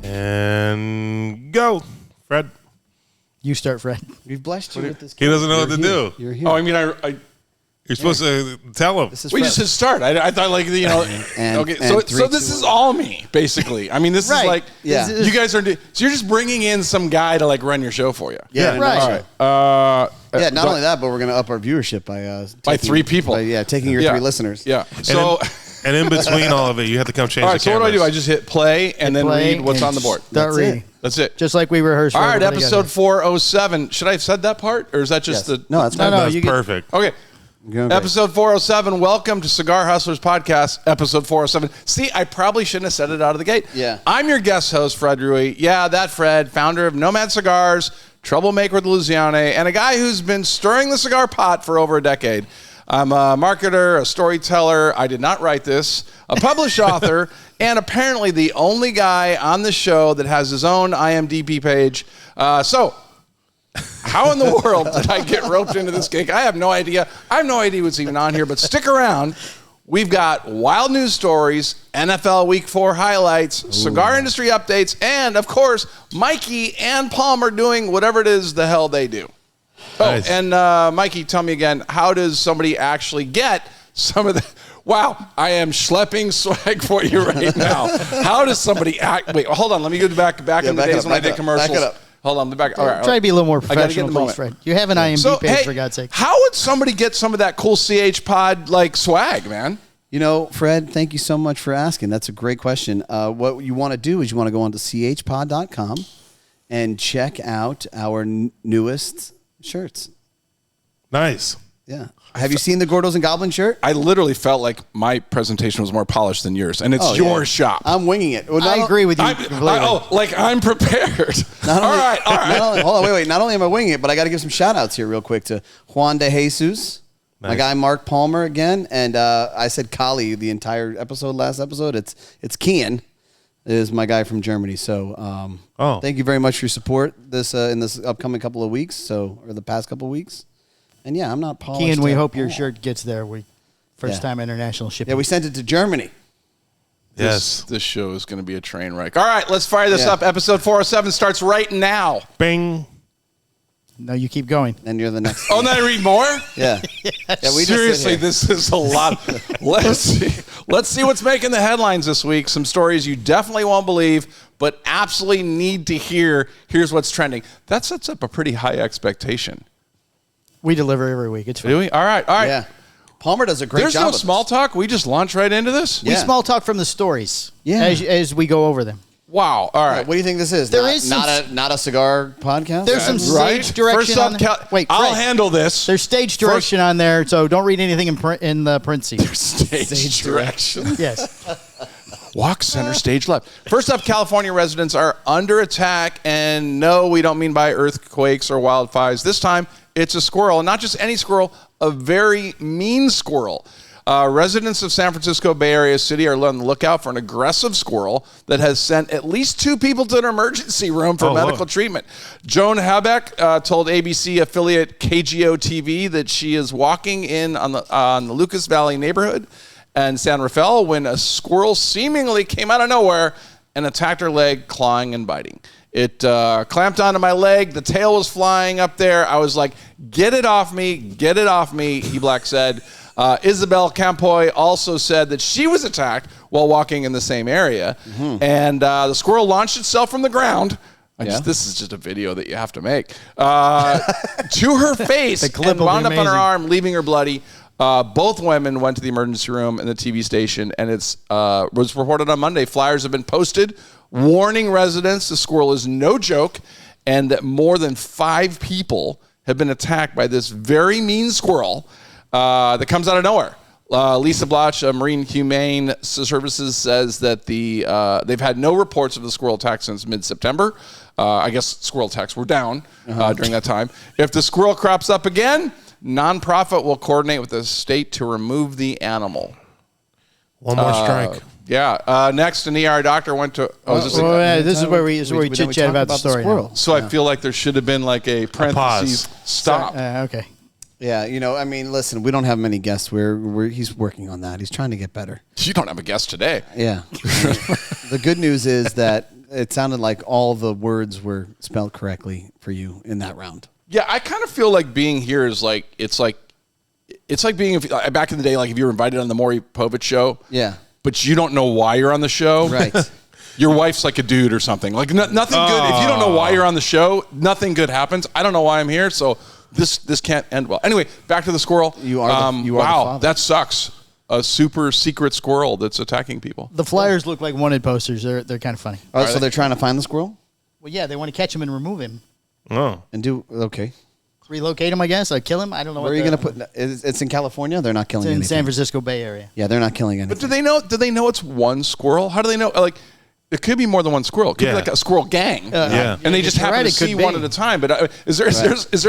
And go, Fred. You start, Fred. We've blessed you with this. He doesn't know what to do. You're here. Oh, I mean, You're supposed to tell him. we just hit start. I thought, like, you know. Okay, so this is all me, basically. I mean, this is like, you guys are. So you're just bringing in some guy to like run your show for you. Yeah, right. All right. Not only that, but we're going to up our viewership by 3 people. Taking your 3 listeners. Yeah. So. And in between all of it, you have to come change all right, the cameras. so what do? I just hit play and then read what's on the board. Start reading. That's it. Just like we rehearsed. All right, episode 407. Should I have said that part, or is that just the? No, that's fine. That's perfect. Okay. Episode 407. Welcome to Cigar Hustlers Podcast, episode 407. See, I probably shouldn't have said it out of the gate. Yeah. I'm your guest host, Fred Rewey. Yeah, that Fred, founder of Nomad Cigars, troublemaker with Illusione, and a guy who's been stirring the cigar pot for over a decade. I'm a marketer, a storyteller. I did not write this. A published author, and apparently the only guy on the show that has his own IMDb page. So, how in the world did I get roped into this gig? I have no idea. I have no idea what's even on here, but stick around. We've got wild news stories, NFL Week 4 highlights, cigar industry updates, and, of course, Mikey and Palmer doing whatever it is the hell they do. Nice. Oh, and Mikey, tell me again, how does somebody actually get some of the... Wow, I am schlepping swag for you right now. How does somebody act... Wait, hold on. Let me go back in the days when I did commercials. Back it up. Hold on. Back. All right. Try to be a little more professional, get the please, Fred. You have an IMDb page, for God's sake. How would somebody get some of that cool CH Pod like swag, man? You know, Fred, thank you so much for asking. That's a great question. What you want to do is you want to go on to chpod.com and check out our newest shirts. Nice. Yeah. Have you seen the Gordos and Goblins shirt? I literally felt like my presentation was more polished than yours, and it's your shop. I'm winging it. Well, I agree with you completely. I'm prepared. All right. Hold on, wait. Not only am I winging it, but I got to give some shout-outs here real quick to Juan de Jesus, my guy Mark Palmer again, and I said Kali the entire last episode. It's Kian is my guy from Germany. So thank you very much for your support in this upcoming couple of weeks, or the past couple of weeks. And yeah, I'm not polished. Kian, we hope your shirt gets there. First time international shipping. Yeah, we sent it to Germany. Yes. This show is going to be a train wreck. All right, let's fire this up. Episode 407 starts right now. Bing. No, you keep going. And you're the next. Oh, and then I read more? Yeah. Yes. Seriously, this is a lot. Let's see what's making the headlines this week. Some stories you definitely won't believe, but absolutely need to hear. Here's what's trending. That sets up a pretty high expectation. We deliver every week. It's fine. Do we? All right. Yeah. Palmer does a great job. There's no small talk. We just launch right into this? We small talk from the stories as we go over them. Wow. All right. What do you think this is? Not a cigar podcast? There's some stage direction on there. Wait, I'll handle this. There's stage direction on there, so don't read anything in the parentheses. Stage direction. Yes. Walk center stage left. First up, California residents are under attack, and no, we don't mean by earthquakes or wildfires. This time, it's a squirrel, and not just any squirrel, a very mean squirrel. Residents of San Francisco Bay Area City are on the lookout for an aggressive squirrel that has sent at least 2 people to an emergency room for medical treatment. Joan Habeck told ABC affiliate KGO TV that she is walking in on the Lucas Valley neighborhood and San Rafael when a squirrel seemingly came out of nowhere and attacked her leg, clawing and biting. It clamped onto my leg. The tail was flying up there. I was like, get it off me, get it off me, E. Black said. Isabel Campoy also said that she was attacked while walking in the same area. Mm-hmm. And the squirrel launched itself from the ground. This is just a video that you have to make. To her face and wound up on her arm, leaving her bloody. Both women went to the emergency room and the TV station, and it was reported on Monday. Flyers have been posted warning residents the squirrel is no joke and that more than 5 people have been attacked by this very mean squirrel that comes out of nowhere. Lisa Bloch, Marine Humane Services, says that they've had no reports of the squirrel attack since mid-September. I guess squirrel attacks were down during that time. If the squirrel crops up again, nonprofit will coordinate with the state to remove the animal. One more strike. Yeah. Next, an ER doctor went to. This is where we chit chat about the story. Squirrel. So I feel like there should have been like a parentheses stop. Okay. Yeah, I mean, listen, we don't have many guests. He's working on that. He's trying to get better. You don't have a guest today. Yeah. The good news is that it sounded like all the words were spelled correctly for you in that round. Yeah, I kind of feel like being here is like it's like being back in the day, like if you were invited on the Maury Povich show. Yeah. But you don't know why you're on the show. Right. Your wife's like a dude or something. Like nothing good. If you don't know why you're on the show, nothing good happens. I don't know why I'm here, so this can't end well. Anyway, back to the squirrel. You are the wow, father. that sucks. A super secret squirrel that's attacking people. The flyers look like wanted posters. They're kind of funny. Oh, so they're trying to find the squirrel? Well, yeah, they want to catch him and remove him. Oh. And okay. Relocate him, I guess. Kill him. I don't know. Where are you going to put? It's in California. They're not killing It's in anything. San Francisco Bay Area. Yeah, they're not killing anything. But do they know it's one squirrel? How do they know? Like, it could be more than one squirrel. It could be like a squirrel gang. Yeah. And they just You're happen right, to it could see be. one at a time. But is there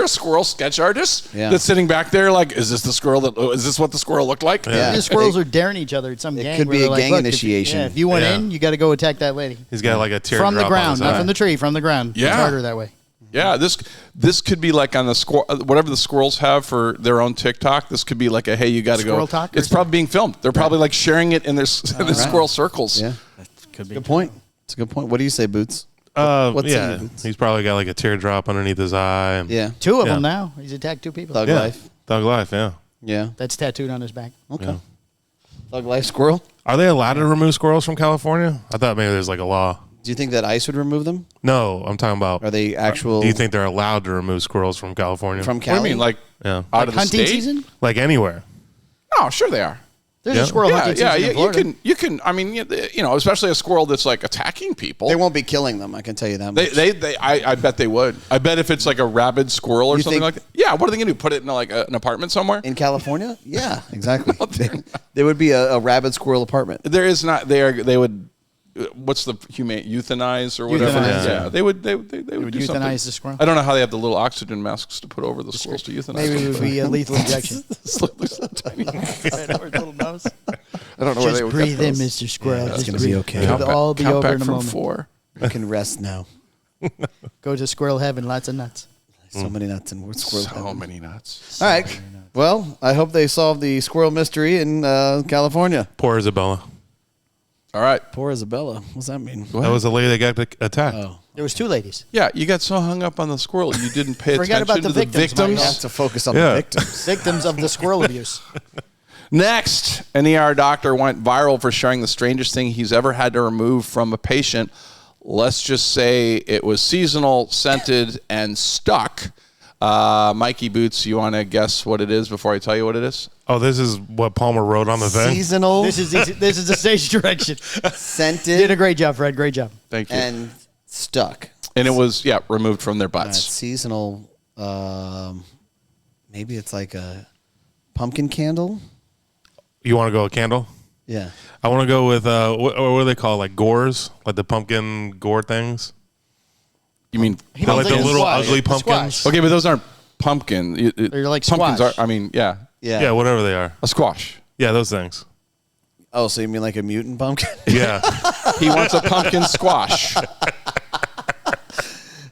a squirrel sketch artist that's sitting back there like, is this the squirrel is this what the squirrel looked like? Yeah. The squirrels are daring each other at some gang. could where be a they're like, gang "Look, initiation." If you went in, you got to go attack that lady. He's got like a teardrop From the on ground, his not eye. from the tree, from the ground. Yeah. It's harder that way. Yeah, this could be like on the whatever the squirrels have for their own TikTok. This could be like a hey, you got to go. Squirrel talk or It's probably being filmed. They're probably like sharing it in their squirrel circles. Yeah. Could be. Good point. It's a good point. What do you say, Boots? What's in Yeah, your boots? he's probably got like a teardrop underneath his eye. And Yeah. Two of Yeah. them now. He's attacked two people. Thug Yeah. life. Thug life, yeah. Yeah. That's tattooed on his back. Okay. Yeah. Thug life squirrel. Are they allowed to remove squirrels from California? I thought maybe there's like a law. Do you think that ICE would remove them? No, I'm talking about. Are they actual? Do you think they're allowed to remove squirrels from California? from What Cali? do you mean, like Yeah. out of the Hunting state? season? Like anywhere? Oh, sure they are. There's Yeah. a squirrel hunting season in Florida. you can. I mean, especially a squirrel that's like attacking people. They won't be killing them. I can tell you that much. I bet they would. I bet if it's like a rabid squirrel or You something think- like that. Yeah, what are they going to do? Put it in like an apartment somewhere? In California? Yeah, exactly. There would be a rabid squirrel apartment. There is not. They would. What's the humane euthanize or whatever? Euthanize, Yeah, yeah. they would do euthanize something. the squirrel? I don't know how they have the little oxygen masks to put over the squirrels to euthanize. Maybe it would be a lethal injection. so tiny. Right over his little nose. I don't know where they Just would breathe get in, those. Mr. Squirrel. It's Just gonna breathe. be okay. It'll all be Count over back in a from moment. 4. You can rest now. Go to squirrel heaven. Lots of nuts. So many nuts in squirrel. So heaven. many nuts. All right. Well, I hope they solve the squirrel mystery in California. Poor Isabella. All right. Poor Isabella. What's that mean? That was the lady that got attacked. Oh. There was two ladies. Yeah, you got so hung up on the squirrel, you didn't pay Forgot attention about to the the victims, You Mike. have to focus on Yeah. the victims. Victims of the squirrel abuse. Next, an ER doctor went viral for sharing the strangest thing he's ever had to remove from a patient. Let's just say it was seasonal, scented, and stuck. Mikey Boots, you want to guess what it is before I tell you what it is? Oh, this is what Palmer wrote on the thing? Seasonal, This is the stage direction. Did a scented, great job, Fred. Great job. Thank you. and stuck. And it was, removed from their That's butts. seasonal. Maybe it's like a pumpkin candle. You want to go with candle? Yeah. I want to go with, what do they call it? Like gores? Like the pumpkin gore things? You mean He Like means the a little squash. ugly A pumpkins? squash. okay, but those aren't pumpkin. They're like pumpkins squash. are. I mean, yeah, Yeah. Yeah, whatever they are. a squash. Yeah, those things. Oh, so you mean like a mutant pumpkin? Yeah. He wants a pumpkin squash.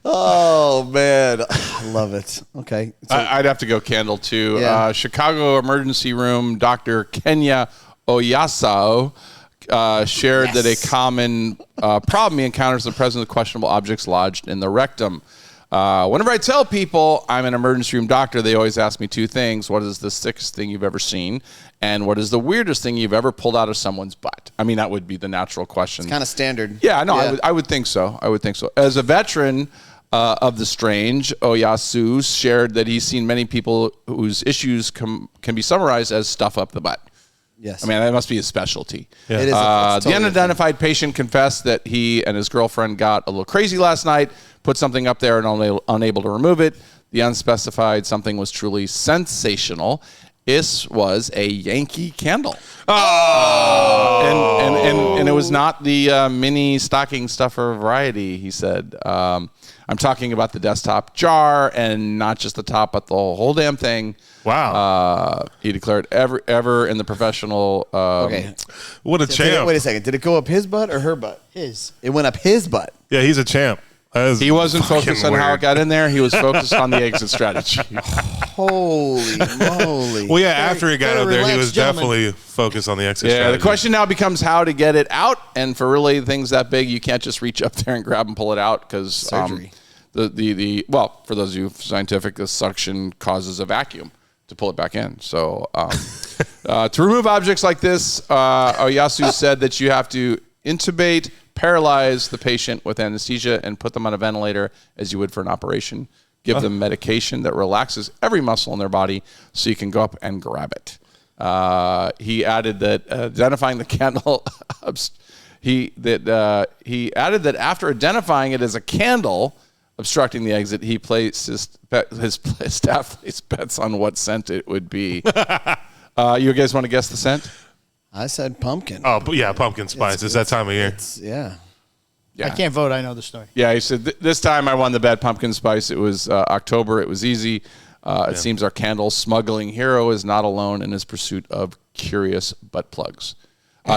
Oh man, I love it. Okay. So, I'd have to go candle too. Yeah. Chicago emergency room Dr. Kenya Oyasao shared that a common problem he encounters in the presence of questionable objects lodged in the rectum. Whenever I tell people I'm an emergency room doctor, they always ask me two things. What is the sickest thing you've ever seen? And what is the weirdest thing you've ever pulled out of someone's butt? I mean, that would be the natural question. kind of standard. Yeah, no, I would think so. I would think so. As a veteran of the strange, Oyasu shared that he's seen many people whose issues can be summarized as stuff up the butt. Yes. I mean, that must be his specialty. Yeah. It is. It's The totally a thing. unidentified patient confessed that he and his girlfriend got a little crazy last night, put something up there and unable to remove it. The unspecified something was truly sensational. This was a Yankee candle. Oh! And it was not the mini stocking stuffer variety, he said. I'm talking about the desktop jar and not just the top, but the whole damn thing. Wow. He declared ever in the professional. Okay. What a champ. Wait a second. Did it go up his butt or her butt? His. It went up his butt. Yeah, he's a champ. He wasn't fucking focused on how it weird. got in there. He was focused on the exit strategy. Holy moly. Well, yeah, after he got very out there, he relaxed was gentleman. definitely focused on the exit Yeah, strategy. the question now becomes how to get it out. And for really things that big, you can't just reach up there and grab and pull it out because Surgery. Well, for those of you scientific, the suction causes a vacuum to pull it back in. So to remove objects like this, Oyasu said that you have to intubate, paralyze the patient with anesthesia, and put them on a ventilator as you would for an operation. Give them medication that relaxes every muscle in their body so you can go up and grab it. He added that identifying the candle, he added that after identifying it as a candle obstructing the exit, he placed his staff placed bets on what scent it would be. You guys want to guess the scent? I said pumpkin. Oh, but yeah, pumpkin spice. It's that time of year. Yeah. Yeah. I can't vote. I know the story. Yeah, he said, this time I won the bet, pumpkin spice. It was October. It was easy. It seems our candle smuggling hero is not alone in his pursuit of curious butt plugs.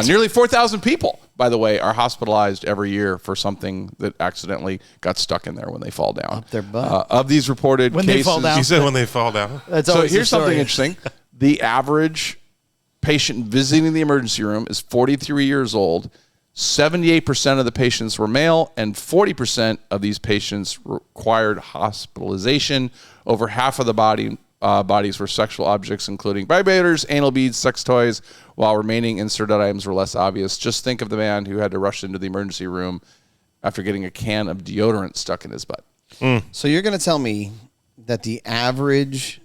Nearly 4,000 people, by the way, are hospitalized every year for something that accidentally got stuck in there when they fall down. Up their butt. Of these reported When cases. they fall down. You said when they fall down. That's So always the here's something story. interesting. The average patient visiting the emergency room is 43 years old. 78% of the patients were male, and 40% of these patients required hospitalization. Over half of the bodies were sexual objects, including vibrators, anal beads, sex toys, while remaining inserted items were less obvious. Just think of the man who had to rush into the emergency room after getting a can of deodorant stuck in his butt. So you're going to tell me that the average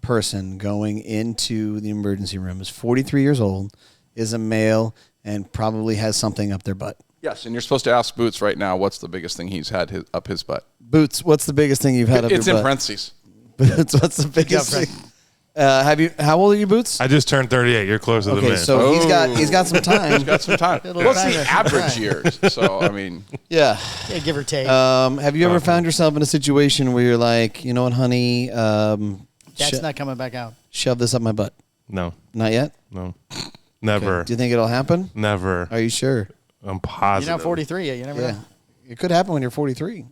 person going into the emergency room is 43 years old, is a male, and probably has something up their butt. Yes, and you're supposed to ask Boots right now what's the biggest thing he's had up his butt. Boots, what's the biggest thing you've had up your It's butt? in parentheses. Boots, what's the biggest thing? How old are you, Boots? I just turned 38. You're closer than Okay, me. so he's got some time. He's got some time. Little What's time. the average years? So, I mean, Yeah. Yeah, give or take. Have you ever found yourself in a situation where you're like, you know what, honey, That's not coming back out. shove this up my butt? No, Not yet? no, never, Do you think it'll happen? never. Are you sure? I'm positive. You're not 43 yet. You never Yeah. know. It could happen when you're 43.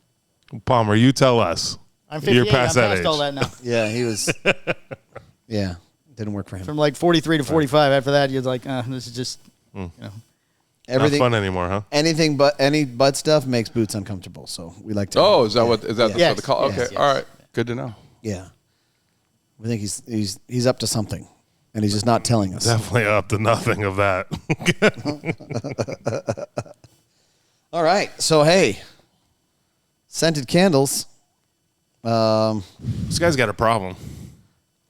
Palmer, you tell us. I'm 58. You're past I'm that past age. all that now. Yeah, he was. Yeah, didn't work for him. From like 43 to 45. After that, you're like, this is just, you know. Everything, Not fun anymore, huh? anything but any butt stuff makes Boots uncomfortable. So we like to. is that what Yes, the call? yes, Okay, yes. all right, good to know. Yeah, we think he's up to something, and he's just not telling us. Definitely up to nothing of that. All right, so hey, scented candles. This guy's got a problem.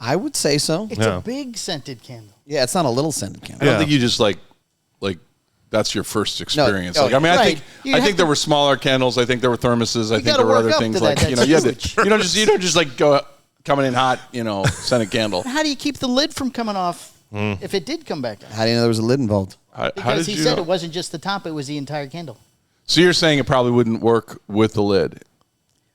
I would say so. It's Yeah. a big scented candle. Yeah, it's not a little scented I candle. don't Yeah. think you just like that's your first experience. No, Like, I mean, right. You I have think there were smaller candles. I think there were thermoses. I think gotta there were work other up things to like that. you know That's you don't just like go coming in hot, scented candle. How do you keep the lid from coming off if it did come back out? How do you know there was a lid involved? How Because did he you said know? it wasn't just the top, it was the entire candle. So you're saying it probably wouldn't work with the lid?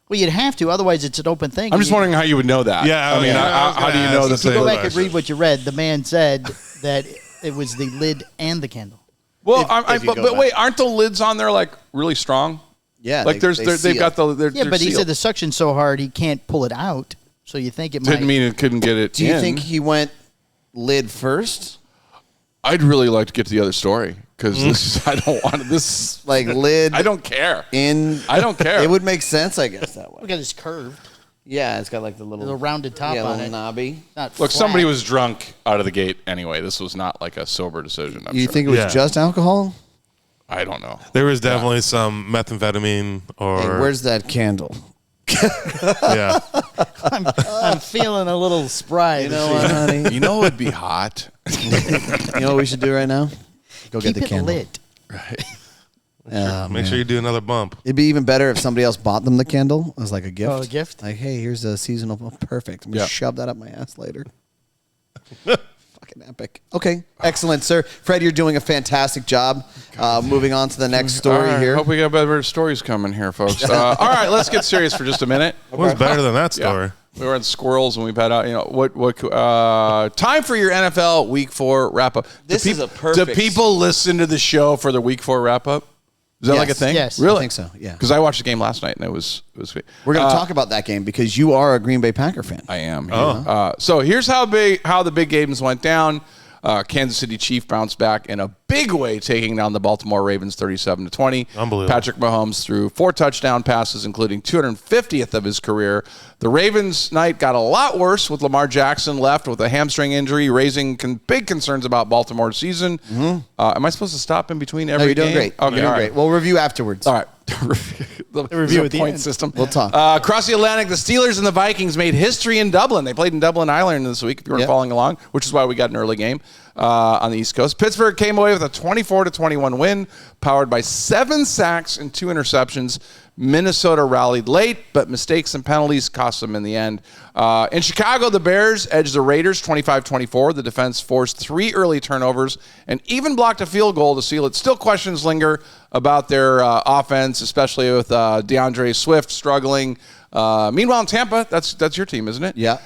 Well, you'd have to, otherwise it's an open thing. I'm just wondering how you would know that. Yeah, I mean, I was how do you gonna know ask that the If you same go back and question. read what you read, the man said that it was the lid and the candle. Well, if you go but back. wait, aren't the lids on there like really strong? Yeah, Like they've got the they're, Yeah, they're but he sealed. said the suction's so hard he can't pull it out. So you think it might. Didn't mean it couldn't get it. Do you in. think he went lid first? I'd really like to get to the other story because I don't want this. Like lid I don't care. in. I don't care. It would make sense, I guess, that way. Because it's curved. Yeah, it's got like the There's little a rounded top yeah, on little it. knobby. Not Look, flat. somebody was drunk out of the gate anyway. This was not like a sober decision. I'm You sure. think it was Yeah. just alcohol? I don't know. There was definitely some methamphetamine or Hey, where's that candle? yeah. I'm feeling a little spry. You know what, honey? You know, it'd be hot. You know what we should do right now? Go Keep get the it candle. lit. Right. Oh, Make sure you do another bump. It'd be even better if somebody else bought them the candle as like a gift. Oh, a gift? Like, hey, here's a seasonal. Oh, perfect. I'm gonna Yeah. shove that up my ass later. Fucking epic. Okay, excellent, sir. Fred, you're doing a fantastic job. Moving on to the next story here. Hope we got better stories coming here, folks. All right, let's get serious for just a minute. What's better than that story? Yeah. We were at Squirrels and we've had time for your NFL Week 4 wrap up. This is a perfect. Do people listen to the show for the Week 4 wrap up? Is that like a thing? Yes. Really? I think so, yeah. Because I watched the game last night and it was great. We're going to talk about that game because you are a Green Bay Packer fan. I am. So here's how the big games went down. Kansas City Chiefs bounced back in a big way, taking down the Baltimore Ravens 37-20. Unbelievable. Patrick Mahomes threw 4 touchdown passes, including 250th of his career. The Ravens' night got a lot worse with Lamar Jackson left with a hamstring injury, raising big concerns about Baltimore's season. Am I supposed to stop in between every You're doing game? great. Okay, You're doing all right. great. We'll review afterwards. All right. The review at the point end. system. We'll talk. Across the Atlantic, the Steelers and the Vikings made history in Dublin. They played in Dublin, Ireland this week, if you weren't following along, which is why we got an early game on the East Coast. Pittsburgh came away with a 24-21 win, powered by 7 sacks and 2 interceptions. Minnesota rallied late, but mistakes and penalties cost them in the end. In Chicago, the Bears edged the Raiders 25-24. The defense forced 3 early turnovers and even blocked a field goal to seal it. Still questions linger about their offense, especially with DeAndre Swift struggling. Meanwhile, in Tampa, that's your team, isn't it? Yeah.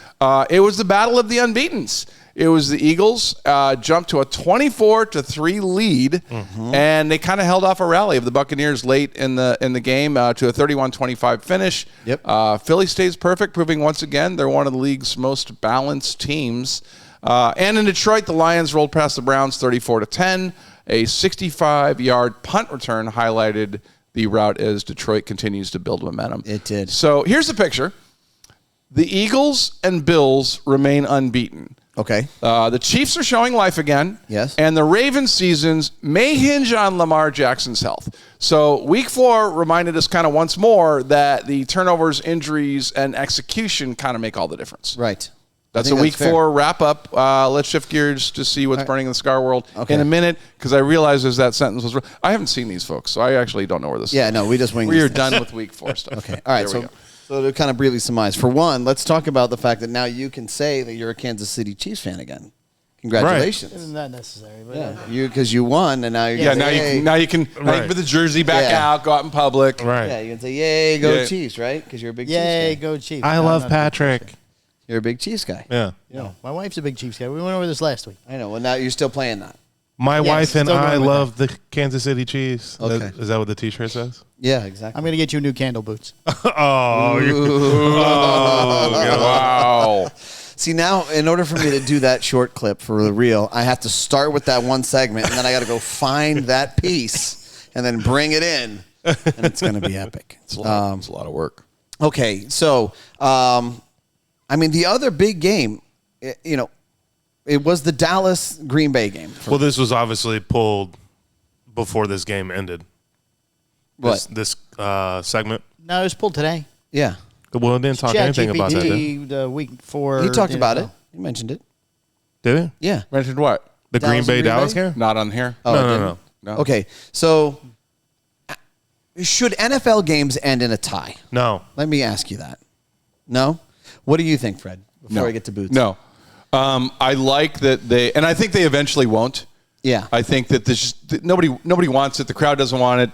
It was the battle of the unbeatens. It was the Eagles jumped to a 24-3 lead, and they kind of held off a rally of the Buccaneers late in the game to a 31-25 finish. Yep. Philly stays perfect, proving once again they're one of the league's most balanced teams. And in Detroit, the Lions rolled past the Browns 34-10. A 65-yard punt return highlighted the route as Detroit continues to build momentum. It did. So here's the picture. The Eagles and Bills remain unbeaten. Okay. The Chiefs are showing life again. Yes. And the Ravens' seasons may hinge on Lamar Jackson's health. So Week 4 reminded us kind of once more that the turnovers, injuries, and execution kind of make all the difference. Right. That's I a think Week fair. 4 wrap-up. Let's shift gears to see what's burning in the cigar world in a minute, because I realized as that sentence was... I haven't seen these folks, so I actually don't know where this is. Yeah, no, we just wing We are these done with Week 4 stuff. Okay. All right. There we go. So to kind of briefly surmise, for one, let's talk about the fact that now you can say that you're a Kansas City Chiefs fan again. Congratulations. Isn't that necessary? But Yeah, because you won, and now you Yeah, can say, now you can put the jersey back Yeah. out, go out in public. Right. Yeah, you can say, "Yay, go Yeah. Chiefs!" Right? Because you're a big Yay, Chiefs guy. go Chiefs. I I'm love not a big Patrick. Chiefs fan. You're a big Chiefs guy. Yeah. No, my wife's a big Chiefs guy. We went over this last week. I know. Well, now you're still playing that. My Yes, wife and still I going with love the Kansas City Chiefs. Okay. Is that what the T-shirt says? Yeah, exactly. I'm going to get you new candle boots. Oh, Wow. See, now, in order for me to do that short clip for the real, I have to start with that one segment, and then I got to go find that piece and then bring it in, and it's going to be epic. It's a lot of work. Okay, so, I mean, the other big game, it was the Dallas-Green Bay game. well, this was obviously pulled before this game ended. What? This segment? No, it was pulled today. Yeah. Well, it didn't talk anything about that, did it? The Week 4. He talked about NFL. it. He mentioned it. Did it? Yeah. Mentioned what? The Dallas Green and Bay Green Dallas Bay? game? Not on here. Oh, No, it no, didn't? No. Okay, so should NFL games end in a tie? No. Let me ask you that. No? What do you think, Fred, before I get to boots? No. I like that they, and I think they eventually won't. Yeah. I think that nobody wants it. The crowd doesn't want it.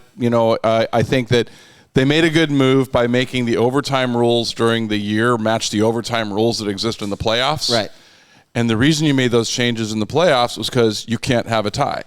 I think that they made a good move by making the overtime rules during the year match the overtime rules that exist in the playoffs. Right. And the reason you made those changes in the playoffs was because you can't have a tie.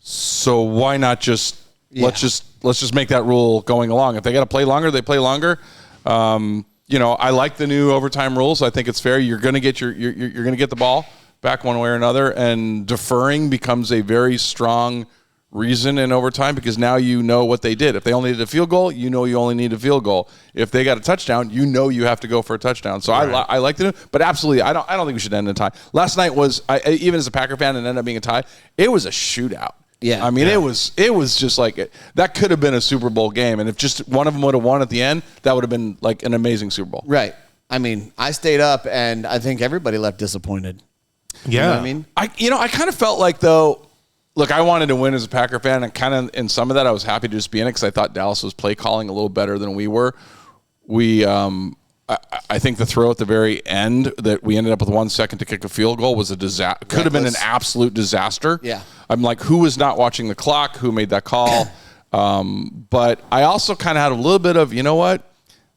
So why not just let's just make that rule going along. If they got to play longer, they play longer. I like the new overtime rules. I think it's fair. You're going to get you're going to get the ball back one way or another, and deferring becomes a very strong reason in overtime because now you know what they did. If they only needed a field goal, you know you only need a field goal. If they got a touchdown, you know you have to go for a touchdown. So Right. I like the new, but absolutely, I don't think we should end in a tie. Last night was even as a Packer fan, and ended up being a tie. It was a shootout. Yeah. I mean, it was just like that could have been a Super Bowl game, and if just one of them would have won at the end, that would have been like an amazing Super Bowl. Right. I mean, I stayed up, and I think everybody left disappointed. Yeah. You know what I mean? I kind of felt like, though, look, I wanted to win as a Packer fan, and kind of in some of that, I was happy to just be in it because I thought Dallas was play calling a little better than we were. We I think the throw at the very end that we ended up with 1 second to kick a field goal was a disaster. Could have been an absolute disaster. Yeah. I'm like, who was not watching the clock? Who made that call? But I also kind of had a little bit of, you know what?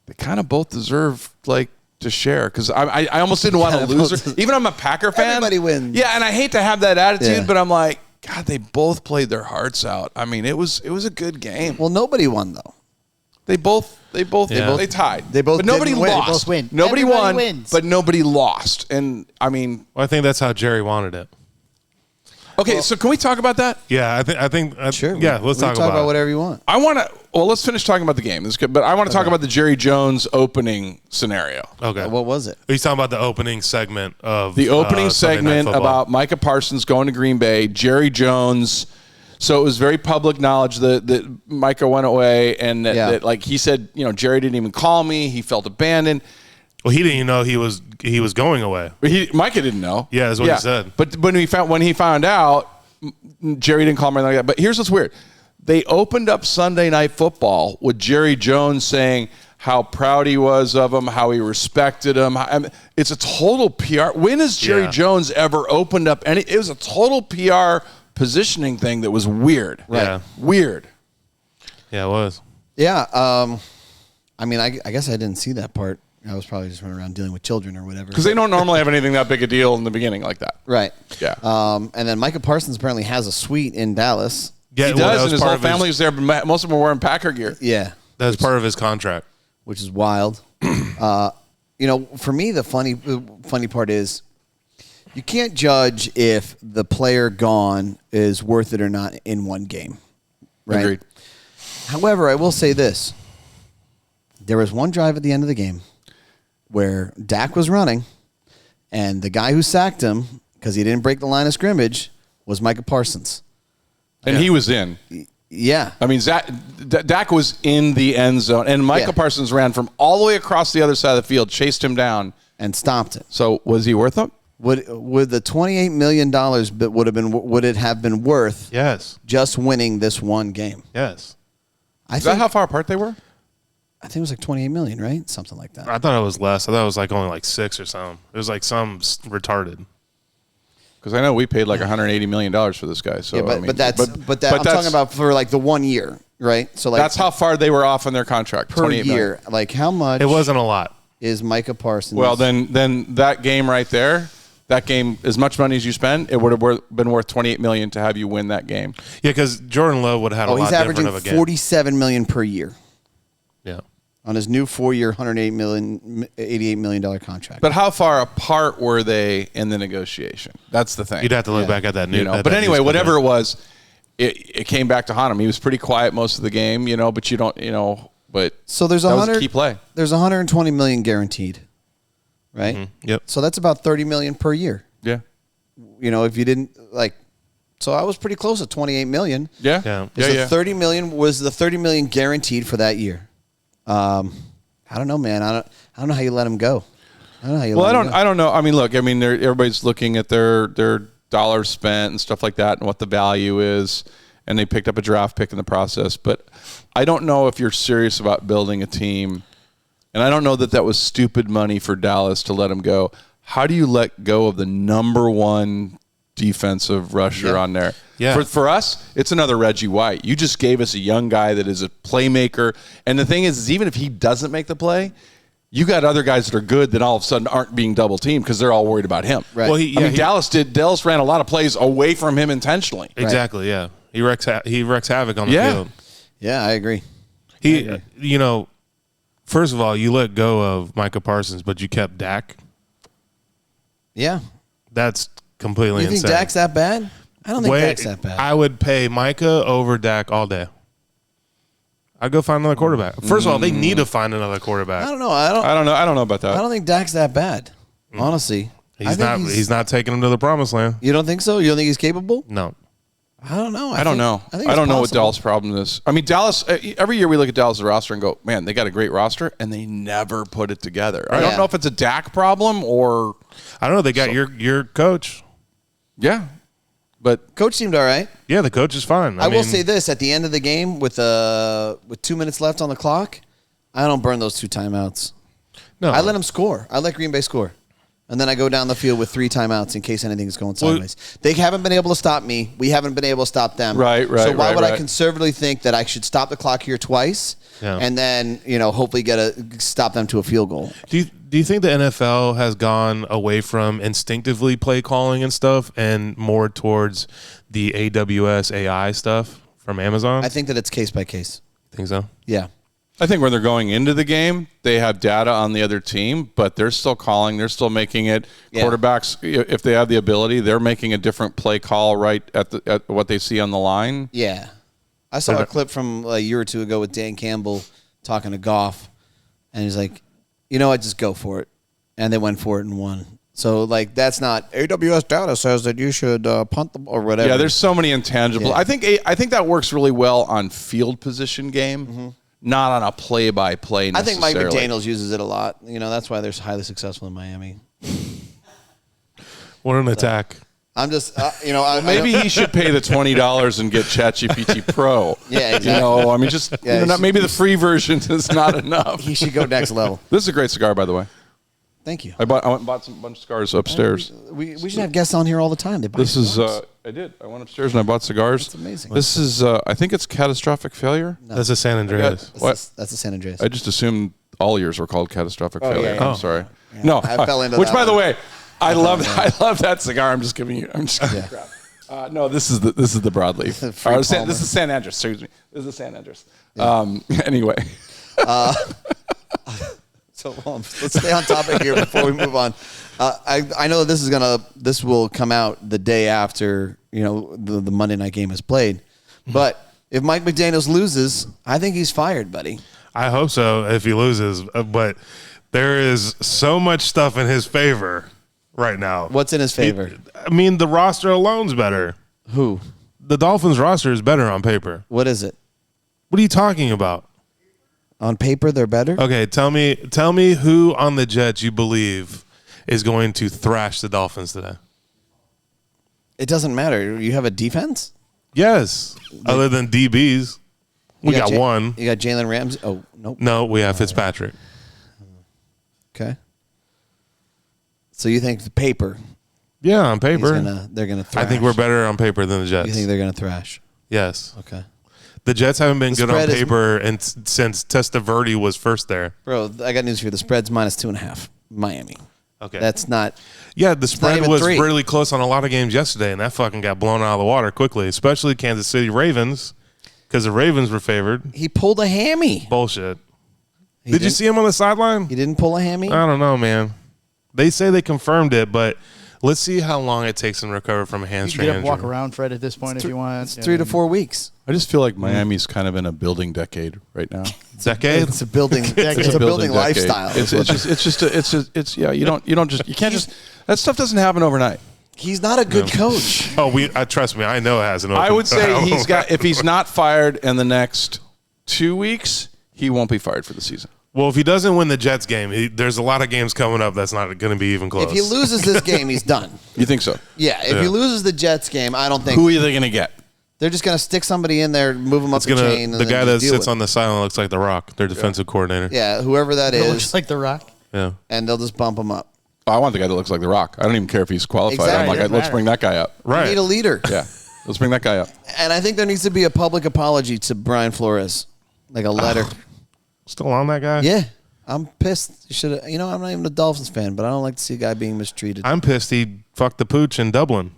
They kind of both deserve to share because I almost didn't want to lose her. Even I'm a Packer fan. Everybody wins. Yeah, and I hate to have that attitude, but I'm like, God, they both played their hearts out. I mean, it was a good game. Well, nobody won though. They tied. They both but nobody didn't win. lost. They both win. Nobody Everybody won, wins. but nobody lost. And I mean, Well, I think that's how Jerry wanted it. okay, so can we talk about that? Yeah, I think. Sure. Yeah, let's we talk can about it. whatever you want. I want to. Well, let's finish talking about the game. This is good, but I want to talk about the Jerry Jones opening scenario. Okay. What was it? He's talking about the opening segment of The opening Sunday Night segment Football. about Micah Parsons going to Green Bay, Jerry Jones. So it was very public knowledge that Micah went away, and that like he said, Jerry didn't even call me. He felt abandoned. Well, he didn't even know he was going away. But Micah didn't know. Yeah, that's what he said. But when he found out, Jerry didn't call him or anything like that. But here's what's weird. They opened up Sunday Night Football with Jerry Jones saying how proud he was of him, how he respected him. It's a total PR. When has Jerry Jones ever opened up any? It was a total PR positioning thing that was weird. Right. Yeah. Weird. Yeah, it was. Yeah. I mean, I guess I didn't see that part. I was probably just running around dealing with children or whatever. Because they don't normally have anything that big a deal in the beginning like that. Right. Yeah. And then Micah Parsons apparently has a suite in Dallas. Yeah, He does, and his whole family's there, but most of them are wearing Packer gear. Yeah. That was part of his contract. Which is wild. For me, the funny part is you can't judge if the player gone is worth it or not in one game. Right? Agreed. However, I will say this. There was one drive at the end of the game where Dak was running, and the guy who sacked him because he didn't break the line of scrimmage was Micah Parsons. And he was in. Yeah. I mean, Dak was in the end zone, and Micah Parsons ran from all the way across the other side of the field, chased him down, and stopped it. So was he worth it? Would the $28 million would it have been worth? Yes. Just winning this one game. Yes. Is that how far apart they were? I think it was like $28 million, right? Something like that. I thought it was less. I thought it was like only like 6 or something. It was like some retarded. Because I know we paid like $180 million for this guy. So yeah, but, I mean, but I'm talking about for like the 1 year, right? So like that's how far they were off on their contract per year. million. Like how much? It wasn't a lot. Is Micah Parsons? Well, then that game right there. That game, as much money as you spend, it would have been worth $28 million to have you win that game. Yeah, because Jordan Love would have had a lot different of a game. He's averaging $47 million per year. Yeah. On his new 4-year, $88 million contract. But how far apart were they in the negotiation? That's the thing. You'd have to look back at that news. But anyway, whatever it was, it came back to haunt him. He was pretty quiet most of the game, but you don't, but so there's that was a key play. There's $120 million guaranteed. Right? Mm-hmm. Yep. So that's about $30 million per year. Yeah. If you didn't so I was pretty close at $28 million. Yeah. Yeah. $30 million was the $30 million guaranteed for that year. I don't know, man. I don't know how you let him go. I don't know how you let him go. I don't know. I mean, look, everybody's looking at their dollars spent and stuff like that and what the value is, and they picked up a draft pick in the process, but I don't know if you're serious about building a team. And I don't know that was stupid money for Dallas to let him go. How do you let go of the number one defensive rusher on there? Yeah. For us, it's another Reggie White. You just gave us a young guy that is a playmaker. And the thing is even if he doesn't make the play, you got other guys that are good that all of a sudden aren't being double teamed because they're all worried about him. Right. Well, Dallas ran a lot of plays away from him intentionally. Exactly. Yeah. He wrecks havoc on the field. Yeah, I agree. First of all, you let go of Micah Parsons, but you kept Dak. Yeah. That's completely insane. You think Dak's that bad? I don't think Dak's that bad. I would pay Micah over Dak all day. I'd go find another quarterback. First of all, they need to find another quarterback. I don't know. I don't know about that. I don't think Dak's that bad. Honestly. He's not taking him to the promised land. You don't think so? You don't think he's capable? No. I don't know. I don't know. I don't know what Dallas' problem is. I mean, Dallas, every year we look at Dallas' roster and go, man, they got a great roster, and they never put it together. I don't know if it's a Dak problem or... I don't know. They got your coach. Yeah. But coach seemed all right. Yeah, the coach is fine. I will say this. At the end of the game with 2 minutes left on the clock, I don't burn those 2 timeouts. No. I let them score. I let Green Bay score. And then I go down the field with 3 timeouts in case anything's going sideways. They haven't been able to stop me. We haven't been able to stop them. Right. So why would I conservatively think that I should stop the clock here twice and then, hopefully stop them to a field goal? Do you think the NFL has gone away from instinctively play calling and stuff and more towards the AWS AI stuff from Amazon? I think that it's case by case. Think so? Yeah. I think when they're going into the game, they have data on the other team, but they're still calling. They're still making it. Yeah. Quarterbacks, if they have the ability, they're making a different play call right at what they see on the line. Yeah. I saw a clip from a year or two ago with Dan Campbell talking to Goff, and he's like, just go for it. And they went for it and won. So, that's not AWS data says that you should punt them or whatever. Yeah, there's so many intangibles. Yeah. I think that works really well on field position game. Mm-hmm. Not on a play-by-play necessarily. I think Mike McDaniels uses it a lot. That's why they're highly successful in Miami. What an attack. I'm just, maybe he should pay the $20 and get ChatGPT Pro. Yeah, exactly. Maybe the free version is not enough. He should go next level. This is a great cigar, by the way. Thank you. I went and bought a bunch of cigars upstairs. We should have guests on here all the time. This is, I did. I went upstairs and I bought cigars. That's amazing. This is, I think it's Catastrophic Failure. No. That's a San Andreas. That's a San Andreas. I just assumed all yours were called Catastrophic Failure. Yeah. I'm sorry. Yeah. No, I fell into which, that by the one. way, I love that cigar. I'm just giving you crap. No, this is the broadleaf. This is San Andreas. Excuse me. This is San Andreas. Yeah. Anyway. So let's stay on topic here before we move on. I know this will come out the day after the Monday night game is played, but if Mike McDaniels loses, I think he's fired, buddy. I hope so if he loses, but there is so much stuff in his favor right now. What's in his favor? The roster alone's better. Who? The Dolphins roster is better on paper. What is it? What are you talking about? On paper, they're better? Okay, tell me who on the Jets you believe is going to thrash the Dolphins today. It doesn't matter. You have a defense? Yes. Other than DBs. We got one. You got Jalen Ramsey? Oh, nope. No, we have Fitzpatrick. Okay. So you think the paper? Yeah, on paper. They're going to thrash. I think we're better on paper than the Jets. You think they're going to thrash? Yes. Okay. The Jets haven't been good on paper since Testaverde was first there. Bro, I got news for you. The spread's -2.5. Miami. Okay. That's not. Yeah, the spread was 3. really close on a lot of games yesterday, and that fucking got blown out of the water quickly, especially Kansas City Ravens, because the Ravens were favored. He pulled a hammy. Bullshit. Did you see him on the sideline? He didn't pull a hammy? I don't know, man. They say they confirmed it, but let's see how long it takes him to recover from a hamstring You can injury. walk around, Fred, at this point if you want. It's 3 to 4 weeks. I just feel like Miami's kind of in a building decade right now. Decade? It's a building. It's a building lifestyle. You can't just. That stuff doesn't happen overnight. He's not a good coach. Oh, trust me, I know it hasn't. I would say if he's not fired in the next 2 weeks, he won't be fired for the season. Well, if he doesn't win the Jets game, there's a lot of games coming up that's not going to be even close. If he loses this game, he's done. You think so? Yeah. If he loses the Jets game, I don't think. Who are they going to get? They're just going to stick somebody in there, move him up the chain. The guy that sits on the sideline looks like The Rock, their defensive coordinator. Yeah, whoever that It is. looks like The Rock. Yeah. And they'll just bump him up. I want the guy that looks like The Rock. I don't even care if he's qualified. Exactly. I'm like, let's bring that guy up. Right. You need a leader. Yeah. Let's bring that guy up. And I think there needs to be a public apology to Brian Flores, like a letter. Still on that guy? Yeah. I'm pissed. You should have. I'm not even a Dolphins fan, but I don't like to see a guy being mistreated. I'm pissed he fucked the pooch in Dublin.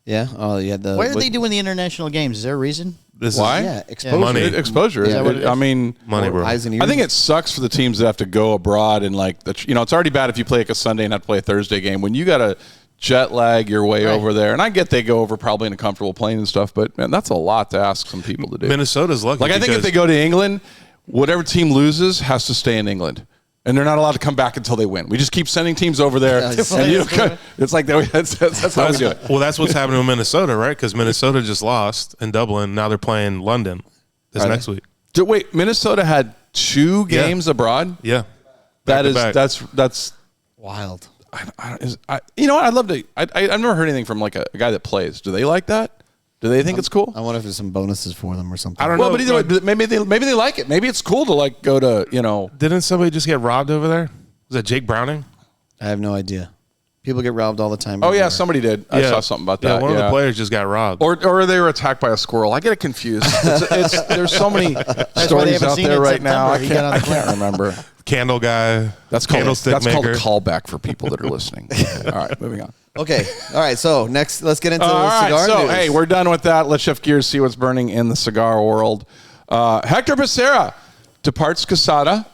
Yeah. Oh, yeah. Why are they doing the international games? Is there a reason? Why? Yeah. Exposure. Money. Exposure. Yeah. Money, bro. Eyes and ears. I think it sucks for the teams that have to go abroad and it's already bad if you play like a Sunday and have to play a Thursday game. When you got to jet lag your way over there, and I get they go over probably in a comfortable plane and stuff, but man, that's a lot to ask some people to do. Minnesota's lucky. I think if they go to England, whatever team loses has to stay in England. And they're not allowed to come back until they win. We just keep sending teams over there. It's like that's how we do it. Well, that's what's happening in Minnesota, right? Because Minnesota just lost in Dublin. Now they're playing London next week. Wait, Minnesota had 2 games abroad? Yeah. That's wild. you know what? I'd love to. I've never heard anything from like a guy that plays. Do they like that? Do they think it's cool? I wonder if there's some bonuses for them or something. I don't Well, know. but either way, maybe they like it. Maybe it's cool to like go to, you know. Didn't somebody just get robbed over there? Was that Jake Browning? I have no idea. People get robbed all the time. Oh yeah, everywhere. somebody did. I saw something about that. Yeah, one of the players just got robbed. Or they were attacked by a squirrel. I get it confused. There's so many why they stories haven't out seen it there in right now. I September. He got on can't the remember. Candle guy. That's called candlestick a maker. callback for people that are listening. All right, moving on. Okay. All right. So next, let's get into All the right, cigar so news. hey, we're done with that. Let's shift gears, see what's burning in the cigar world. Hector Becerra departs Casada.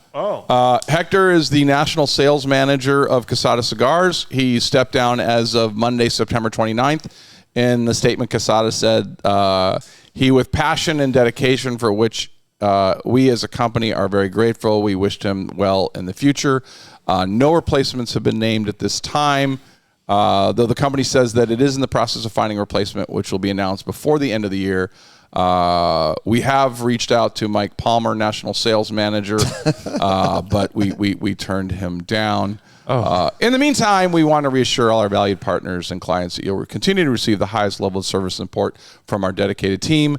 Hector is the national sales manager of Casada Cigars. He stepped down as of Monday, September 29th. In the statement, Casada said, he, with passion and dedication for which we as a company are very grateful. We wished him well in the future. No replacements have been named at this time, though the company says that it is in the process of finding a replacement, which will be announced before the end of the year. We have reached out to Mike Palmer, national sales manager, but we turned him down. In the meantime, we want to reassure all our valued partners and clients that you'll continue to receive the highest level of service and support from our dedicated team.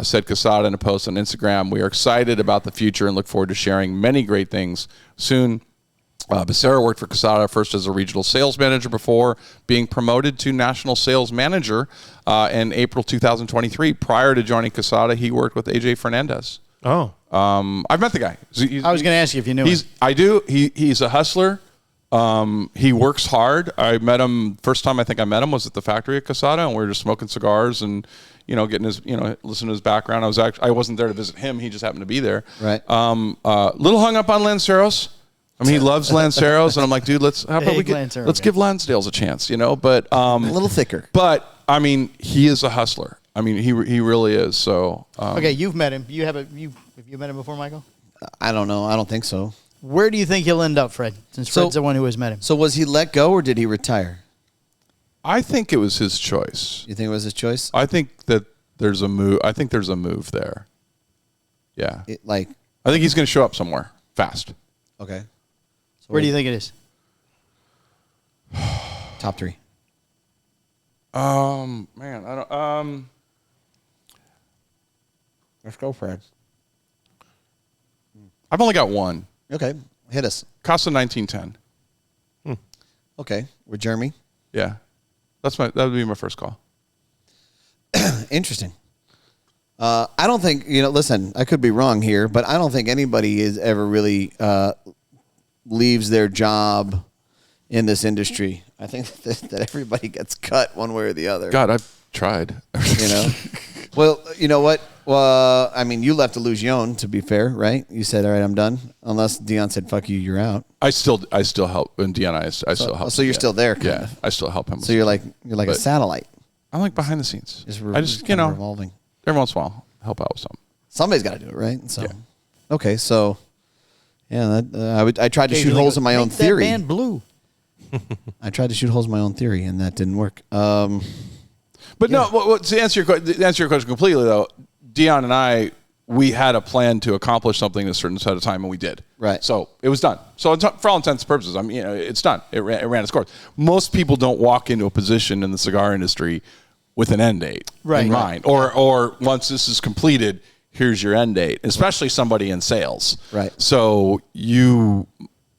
Said Casada in a post on Instagram. We are excited about the future and look forward to sharing many great things soon. Becerra worked for Casada first as a regional sales manager before being promoted to national sales manager in April 2023. Prior to joining Casada, he worked with AJ Fernandez. I've met the guy. I was going to ask you if you knew him. I do. He's a hustler. He works hard. I met him first time I think I met him was at the factory at Casada, and we were just smoking cigars and getting his listening to his background. I wasn't there to visit him. He just happened to be there. Right. Little hung up on Lanceros. I mean, he loves Lanceros, and I'm like, dude, how about let's give Lansdale's a chance, but a little thicker. But I mean, he is a hustler. I mean, he really is. So okay, you've met him. Have you met him before, Michael? I don't know. I don't think so. Where do you think he'll end up, Fred? Since Fred's the one who has met him. So was he let go or did he retire? I think it was his choice. You think it was his choice? I think that there's a move. I think there's a move there. Yeah. I think he's going to show up somewhere fast. Okay. So where do you think it is? Top 3. Man, I don't. Let's go, Fred. I've only got one. Okay. Hit us. Casa 1910. Okay. With Jeremy. Yeah. That would be my first call. Interesting. I don't think, listen, I could be wrong here, but I don't think anybody is ever really leaves their job in this industry. I think that everybody gets cut one way or the other. God, I've tried. Well, you know what? Well, I mean, you left Illusione, to be fair, right? You said, all right, I'm done. Unless Dion said, fuck you, you're out. I still help. And Dion, I still help. So you're still there, kind of. I still help him. So you're like a satellite. I'm like behind the scenes. I just revolving. Every once in a while, help out with something. Somebody's got to do it, right? So, yeah. Okay, so yeah, I tried to shoot holes in my own theory. That band blue. I tried to shoot holes in my own theory, and that didn't work. But no, to answer your question completely, though, Dion and I, we had a plan to accomplish something a certain set of time, and we did. Right. So it was done. So for all intents and purposes, it's done. It ran its course. Most people don't walk into a position in the cigar industry with an end date in mind, or once this is completed, here's your end date. Especially somebody in sales. Right. So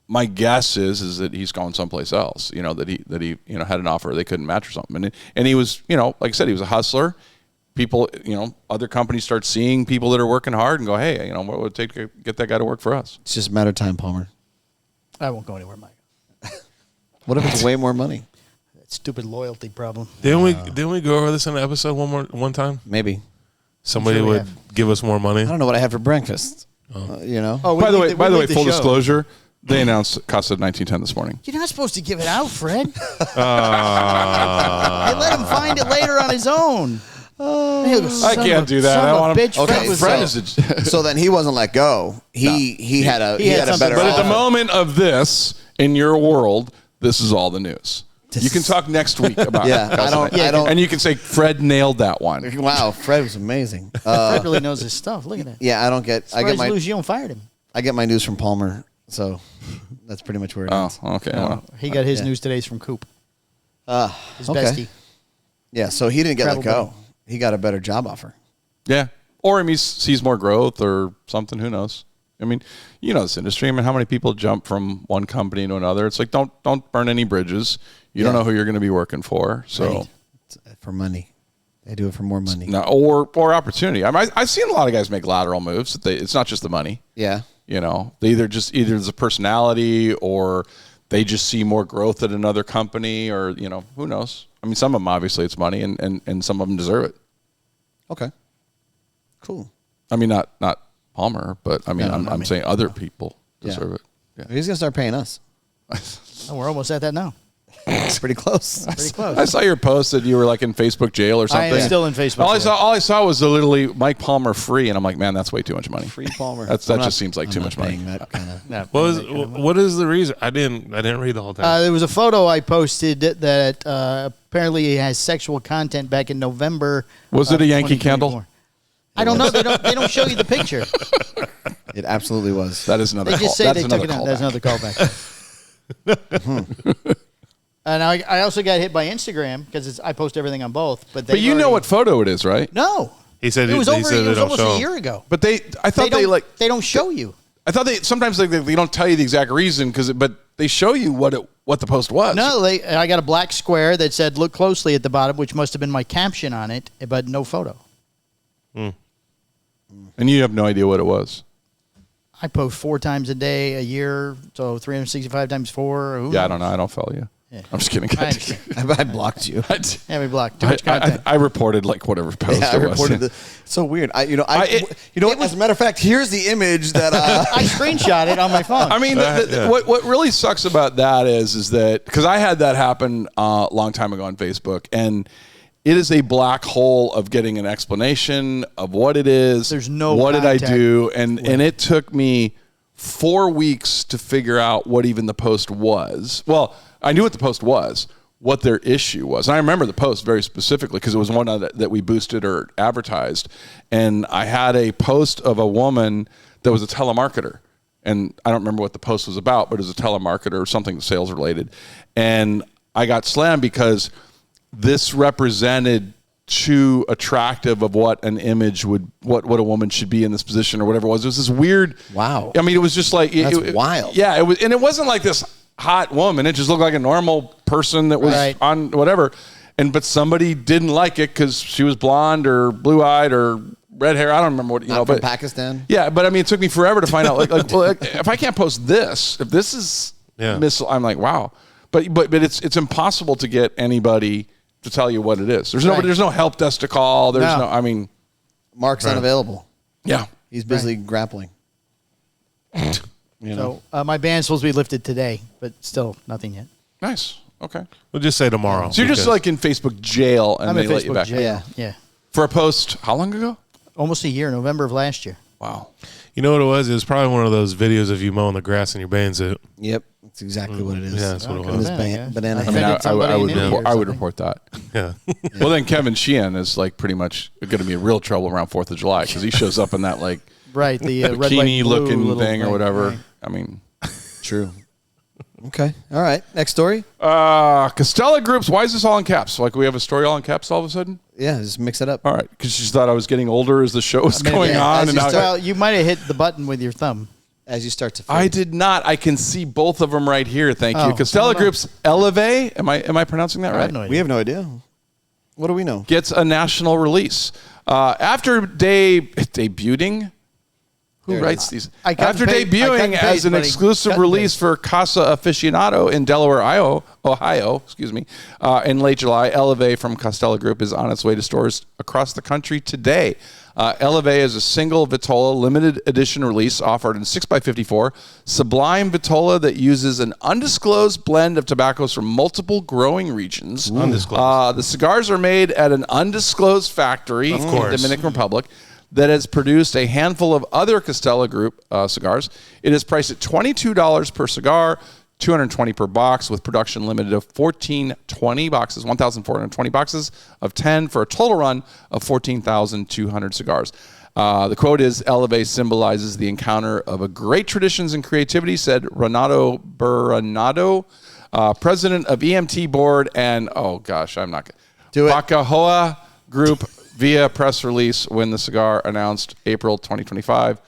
my guess is that he's going someplace else. That he had an offer they couldn't match or something, and he was like I said, he was a hustler. People, other companies start seeing people that are working hard and go, hey, what would it take to get that guy to work for us? It's just a matter of time, Palmer. I won't go anywhere, Mike. What if it's way more money? That stupid loyalty problem. Didn't we go over this in an episode one time? Maybe. Somebody would give us more money. I don't know what I had for breakfast. Oh, by the way, full disclosure, they announced Casa 1910 this morning. You're not supposed to give it out, Fred. Hey, let him find it later on his own. I can't do that. I want bitch. Okay, Fred was so then he wasn't let go. He had a better But at the offer. moment of this, in your world, this is all the news. You can talk next week about I don't. and you can say Fred nailed that one. Wow, Fred was amazing. Fred really knows his stuff. Look at that. Yeah, I don't get. I get my. Illusione fired him. I get my news from Palmer, so that's pretty much where it ends. Oh, okay. Well, He got his news today from Coop. His okay. bestie. Yeah, so he didn't get let Travel go. He got a better job offer. Yeah. Or he sees more growth or something. Who knows? I mean, you know this industry. I mean, how many people jump from one company to another? It's like, don't burn any bridges. You don't know who you're going to be working for. So Right. It's for money. They do it for more money. No, or opportunity. I mean, I've seen a lot of guys make lateral moves. It's not just the money. Yeah. You know, they either there's a personality or they just see more growth at another company or, you know, who knows? I mean, some of them, obviously, it's money and some of them deserve it. Okay. Cool. I mean, not Palmer, but I mean, I'm saying other people deserve it. Yeah. He's going to start paying us. Oh, we're almost at that now. It's pretty close. Pretty close. I saw your post that you were like in Facebook jail or something. I am still in Facebook jail. All I saw was literally Mike Palmer free, and I'm like, man, that's way too much money. Free Palmer. That just seems like too much money. That kind of. What is the reason? I didn't read the whole time. There was a photo I posted that apparently has sexual content back in November. Was it a Yankee 2024. candle? I don't know. They don't show you the picture. It absolutely was. That is another. They just say that's they took it another out. That's callback. another callback. And I also got hit by Instagram because I post everything on both. But you know what photo it is, right? No. He said it was he over. said It they was don't almost show a 'em. year ago. But I thought they don't show you. I thought sometimes they don't tell you the exact reason but they show you what the post was. No, I got a black square that said "Look closely" at the bottom, which must have been my caption on it, but no photo. And you have no idea what it was. I post 4 times a day a year, so 365 times 4. Who Yeah, I knows? don't know. I don't follow you. Yeah. I'm just kidding. I understand. I blocked you. Yeah, we blocked too much content. I reported like whatever post Yeah, I it was. reported it's so weird. You know what? As a matter of fact, here's the image that. I screenshot it on my phone. I mean, what really sucks about that is that because I had that happen a long time ago on Facebook, and it is a black hole of getting an explanation of what it is. There's no what did I contact do, and it took me 4 weeks to figure out what even the post was. Well, I knew what the post was, what their issue was. And I remember the post very specifically because it was one that we boosted or advertised. And I had a post of a woman that was a telemarketer. And I don't remember what the post was about, but it was a telemarketer or something sales related. And I got slammed because this represented too attractive of what an image would, what a woman should be in this position or whatever it was. It was this weird. Wow. I mean, it was just like. That's wild. Yeah. It was, and it wasn't like this hot woman. It just looked like a normal person that was Right. on whatever. But somebody didn't like it because she was blonde or blue-eyed or red hair. I don't remember what, you know. From But Pakistan. yeah, but I mean, it took me forever to find out. If I can't post this, if this is I'm like, wow. But it's impossible to get anybody to tell you what it is. There's no help desk to call. There's no. I mean, Mark's unavailable. yeah. He's busy grappling. So my ban's supposed to be lifted today, but still nothing yet. Nice. Okay. We'll just say tomorrow. So you're just like in Facebook jail, and I'm they in let you Facebook back jail. Yeah. for a post. How long ago? Almost a year, November of last year. Wow. You know what it was? It was probably one of those videos of you mowing the grass in your bandsit. Yep. That's exactly what it is. Yeah, that's what it Okay. was. This Yeah, banana. I I mean, offended somebody I would in India report, or I would something. report that. Yeah. Well, then Kevin Sheehan is like pretty much going to be in real trouble around 4th of July because he shows up in that like Right, the red, white, blue bikini-looking little thing or whatever. Right. I mean, True. Okay. All right. Next story. Costella Groups. Why is this all in caps? Like we have a story all in caps all of a sudden? Yeah. Just mix it up. All right, because she thought I was getting older as the show was going yeah, on. as And you now start- Well, you might have hit the button with your thumb. As you start to. Fade. I did not. I can see both of them right here. Thank you. Oh, Costella hold on. Groups Elevate. Am I pronouncing that I right? have no idea. We have no idea. What do we know? Gets a national release after debuting. Who There it writes is. these? I cut After and paste- I cut debuting and as paste, an buddy. exclusive Cut and release paste. for Casa Aficionado in Delaware, Ohio, in late July, Elevate from Costella Group is on its way to stores across the country today. Elevate is a single Vitola limited edition release offered in 6x54 Sublime Vitola that uses an undisclosed blend of tobaccos from multiple growing regions. Undisclosed. The cigars are made at an undisclosed factory in the course. Dominican Republic that has produced a handful of other Costella Group cigars. It is priced at $22 per cigar, $220 per box, with production limited of 1,420 boxes of 10 for a total run of 14,200 cigars. The quote is, Elevate symbolizes the encounter of a great traditions and creativity, said Renato Bernardo, president of EMT board and, oh gosh, I'm not going to. Do it. Bacahoa Group via press release when the cigar announced April 2025.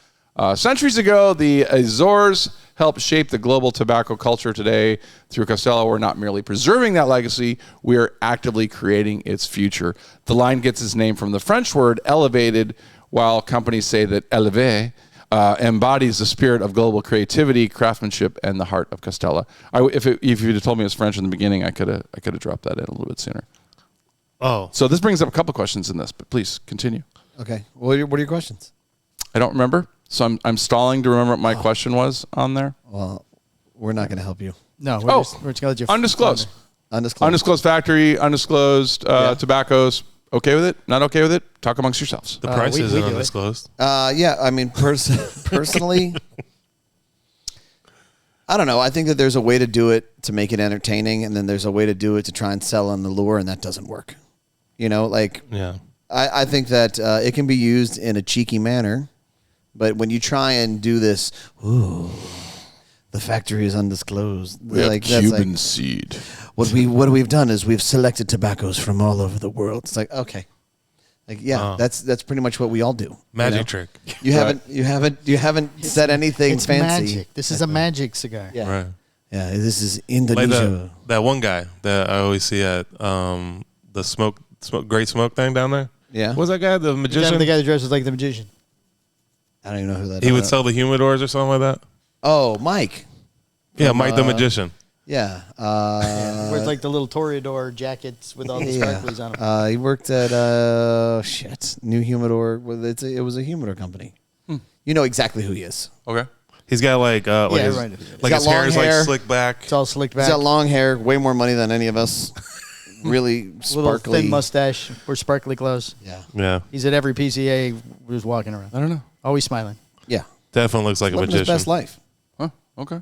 Centuries ago, the Azores helped shape the global tobacco culture. Today. Through Castella, we're not merely preserving that legacy, we are actively creating its future. The line gets its name from the French word elevated, while companies say that élevé embodies the spirit of global creativity, craftsmanship, and the heart of Castella. If you'd have told me it was French in the beginning, I could have dropped that in a little bit sooner. Oh. So this brings up a couple questions in this, but please continue. Okay. What are your questions? I don't remember, so I'm stalling to remember what my question was on there. Well, we're not going to help you. No, we're just going to let you. Undisclosed. Undisclosed. Undisclosed factory, undisclosed tobaccos. Okay with it? Not okay with it? Talk amongst yourselves. The price we isn't do it. undisclosed. Yeah, I mean, personally, I don't know. I think that there's a way to do it to make it entertaining, and then there's a way to do it to try and sell on the lure, and that doesn't work. You know, like, Yeah. I think that it can be used in a cheeky manner, but when you try and do this, ooh, the factory is undisclosed. Like, that's like, seed. what we've done is we've selected tobaccos from all over the world. It's like, okay. Like, yeah, that's pretty much what we all do. Magic trick. You haven't said anything It's fancy. magic. This is a magic cigar. Yeah. Right. Yeah, this is Like Indonesia. that one guy that I always see at the Great Smoke thing down there. Yeah. What's that guy? The Is magician? that the guy that dresses like the magician? I don't even know who that is. He would sell the humidors or something like that. Oh, Mike. Yeah, Mike the magician. Yeah. Wears like the little Toreador jackets with all the sparklies on them. He worked at New Humidor. Well, it was a humidor company. You know exactly who he is. Okay. He's got like right. his got hair long is hair. like slicked back. It's all slicked He's back. got long hair, way more money than any of us. Really little sparkly. thin mustache or sparkly clothes. Yeah. Yeah, He's at every PCA. Who's walking around. I don't know. Always smiling. Yeah. definitely looks like a Living his magician. best life. Huh? Okay.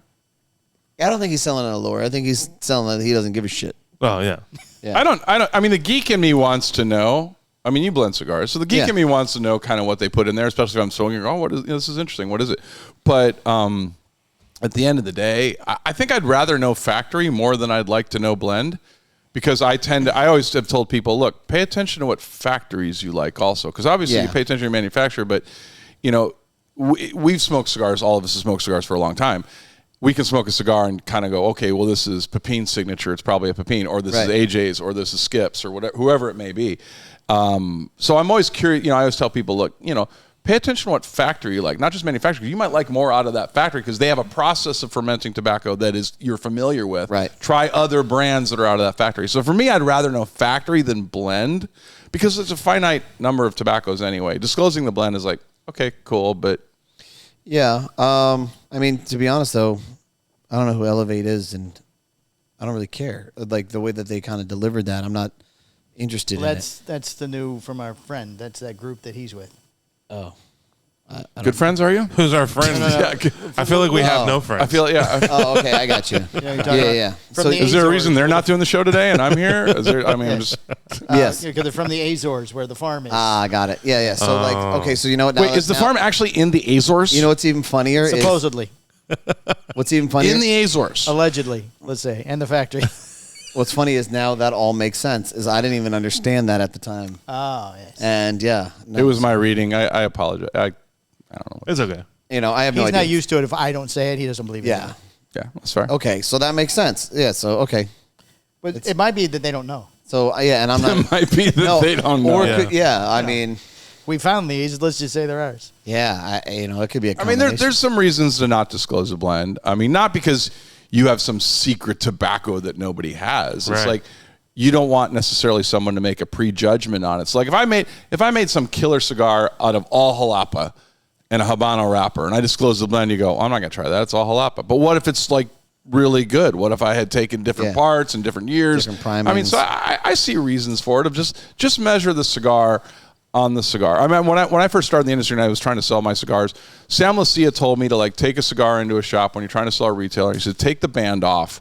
I don't think he's selling an allure. I think he's selling that he doesn't give a shit. Oh yeah, Yeah. I mean, the geek in me wants to know. I mean, you blend cigars, so the geek Yeah. in me wants to know kind of what they put in there, especially if I'm smoking. Oh, what is this? Is interesting. What is it? But at the end of the day, I think I'd rather know factory more than I'd like to know blend, because I always have told people, look, pay attention to what factories you like also, because obviously you pay attention to your manufacturer, but you know, we've smoked cigars. All of us have smoked cigars for a long time. We can smoke a cigar and kind of go, okay, well, this is Pepin's signature. It's probably a Pepin, or this is AJ's, or this is Skip's, or whatever, whoever it may be. So I'm always curious. You know, I always tell people, look, you know, pay attention to what factory you like, not just manufacturer. You might like more out of that factory because they have a process of fermenting tobacco that is you're familiar with. Right. Try other brands that are out of that factory. So for me, I'd rather know factory than blend, because it's a finite number of tobaccos anyway. Disclosing the blend is like, okay, cool, but Yeah. I mean, to be honest, though, I don't know who Elevate is, and I don't really care. Like, the way that they kind of delivered that, I'm not interested in it. That's the new from our friend. That's that group that he's with. Oh. good friends are you? who's our friend? Yeah, I feel like we have no friends. I feel Oh, okay. I got you. You know, you're talking about Yeah. from So, the Is there a Azores, reason they're not doing the show today and I'm here? Is there, I mean, I'm just. yes. Because they're from the Azores, where the farm is. I got it. Yeah. So, like, okay. So, you know what? Now, Wait, is the farm actually in the Azores? You know what's even funnier? Supposedly, What's even funnier? in the Azores. allegedly, let's say, and the factory. What's funny is now that all makes sense. Is I didn't even understand that at the time. Oh, yes. And yeah, no, It was my reading. I apologize. I don't know. It's okay. You know, I have no He's idea. not used to it. If I don't say it, he doesn't believe it. Yeah. Yeah, that's fair. Okay. So that makes sense. Yeah. So okay. But it might be that they don't know. So yeah, and I'm not. It might be that no, they don't know. Or Yeah. I mean, We found these. Let's just say they're ours. yeah. It could be a I mean, combination. there's some reasons to not disclose a blend. I mean, not because you have some secret tobacco that nobody has. It's Right. like you don't want necessarily someone to make a prejudgment on it. It's like if I made some killer cigar out of all jalapa and a Habano wrapper, and I disclose the blend, you go, I'm not gonna try that. It's all jalapa. But what if it's like really good? What if I had taken different parts and different years? Different I mean, primings. so I see reasons for it of just measure the cigar on the cigar. I mean, when I first started in the industry and I was trying to sell my cigars, Sam Lucia told me to like take a cigar into a shop when you're trying to sell a retailer. He said, take the band off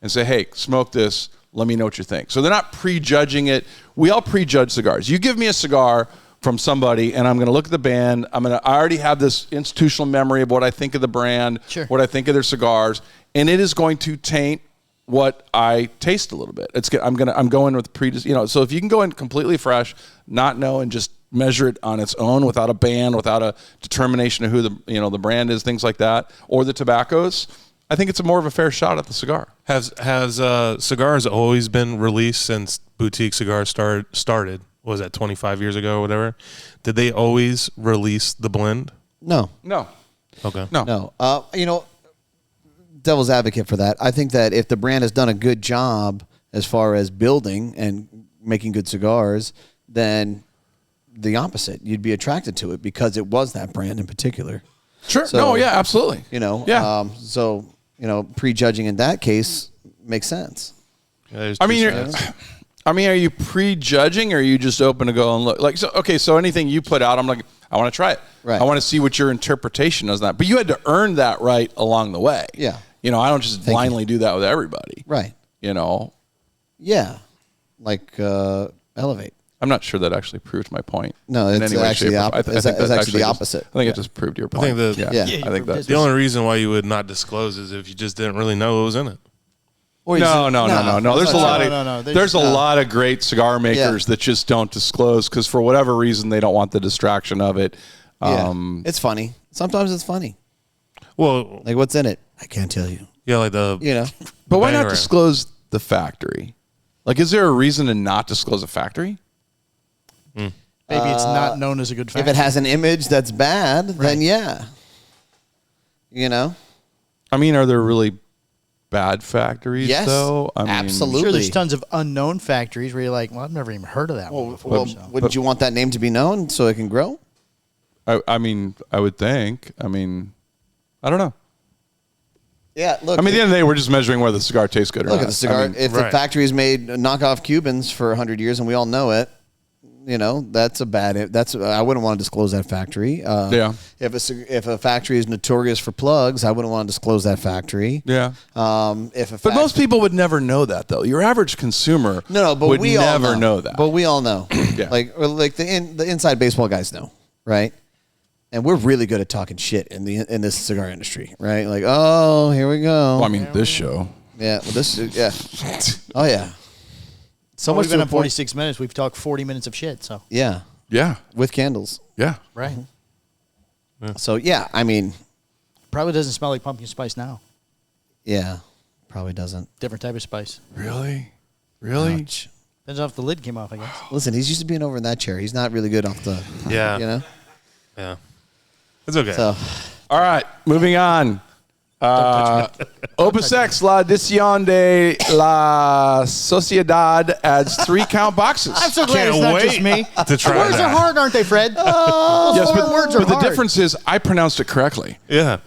and say, hey, smoke this. Let me know what you think. So they're not prejudging it. We all prejudge cigars. You give me a cigar from somebody and I'm going to look at the band. I already have this institutional memory of what I think of the brand, Sure. what I think of their cigars, and it is going to taint what I taste a little bit. I'm going with so if you can go in completely fresh, not know, and just measure it on its own without a band, without a determination of who the brand is, things like that, or the tobaccos, I think it's more of a fair shot at the cigar. Has cigars always been released since boutique cigars started? What was that, 25 years ago or whatever? Did they always release the blend? No. Okay. No. Devil's advocate for that. I think that if the brand has done a good job as far as building and making good cigars, then the opposite. You'd be attracted to it because it was that brand in particular. Sure. So, no, yeah, absolutely. Prejudging in that case makes sense. Yeah, are you prejudging, or are you just open to go and look? So anything you put out, I'm like, I want to try it. Right. I want to see what your interpretation is that. But you had to earn that right along the way. Yeah. I don't just blindly do that with everybody. Right. Yeah. Like Elevate. I'm not sure that actually proved my point. No, it's actually the opposite. I think it just proved your point. I think I think that's the only reason why you would not disclose is if you just didn't really know what was in it. No. There's a lot of great cigar makers that just don't disclose because for whatever reason they don't want the distraction of it. It's funny. Sometimes it's funny. Well, like what's in it? I can't tell you. Yeah, like But why not disclose the factory? Like, is there a reason to not disclose a factory? Maybe it's not known as a good factory. If it has an image that's bad, then yeah. I mean, are there really bad factories, though? Absolutely. I'm sure there's tons of unknown factories where you're like, well, I've never even heard of that one before. Wouldn't you want that name to be known so it can grow? I would think. I don't know. Yeah, look. at the end of the day, we're just measuring whether the cigar tastes good or not. Look at the cigar. If the factory's made knockoff Cubans for 100 years and we all know it, that's I wouldn't want to disclose that factory. If a factory is notorious for plugs, I wouldn't want to disclose that factory. Yeah. But most people would never know that, though. Your average consumer would never know that. But we all know. Yeah. Like the inside baseball guys know, right? And we're really good at talking shit in this cigar industry, right? Like, oh, here we go. Well, this show. Yeah. Oh, yeah. So much. We've been at 46 minutes. We've talked 40 minutes of shit. So yeah. With candles. Yeah. Right. Yeah. So probably doesn't smell like pumpkin spice now. Yeah. Probably doesn't. Different type of spice. Really? Ouch. Depends off the lid came off, I guess. Listen, he's used to being over in that chair. He's not really good off the. Yeah. Yeah. It's okay. So, all right, moving on. Opus X, La Edición de la Sociedad adds 3-count boxes. I'm so glad it's not just me. To try Words are hard, aren't they, Fred? Yes, words are but the hard. difference is I pronounced it correctly. Yeah.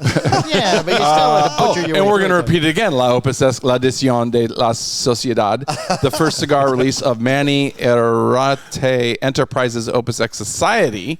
Yeah, but you still had to butcher your and way we're going to through it. repeat it again. La Opus X, La Edición de la Sociedad, the first cigar release of Manny Errate Enterprises Opus X Society,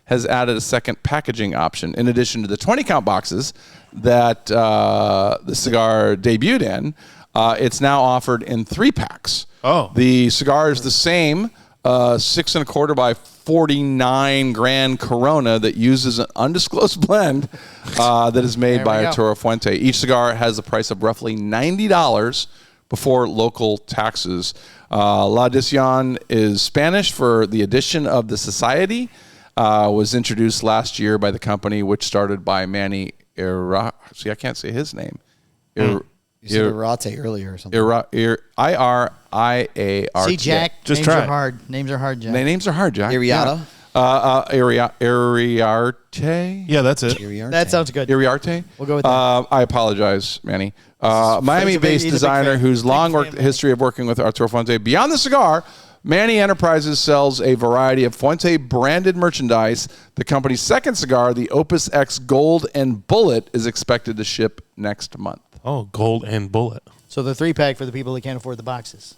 has added a second packaging option. In addition to the 20-count boxes that the cigar debuted in, it's now offered in 3-packs. Oh. The cigar is the same 6 1/4 by 49 Grand Corona that uses an undisclosed blend that is made by Arturo Fuente. Each cigar has a price of roughly $90 before local taxes. La Edición is Spanish for the edition of the society. Was introduced last year by the company, which started by Manny Errate. See, I can't say his name. you said Irate earlier or something. Iriarte. See, Jack, Just names try are it. hard. Names are hard, Jack. Names are hard, Jack. Iriata. Iriarte. Yeah, that's it. That sounds good. Iriarte. We'll go with that. I apologize, Manny. Miami-based he's a big designer fan. whose long history of working with Arturo Fuente. Beyond the cigar, Manny Enterprises sells a variety of Fuente-branded merchandise. The company's second cigar, the Opus X Gold and Bullet, is expected to ship next month. Oh, Gold and Bullet. So the 3-pack for the people that can't afford the boxes.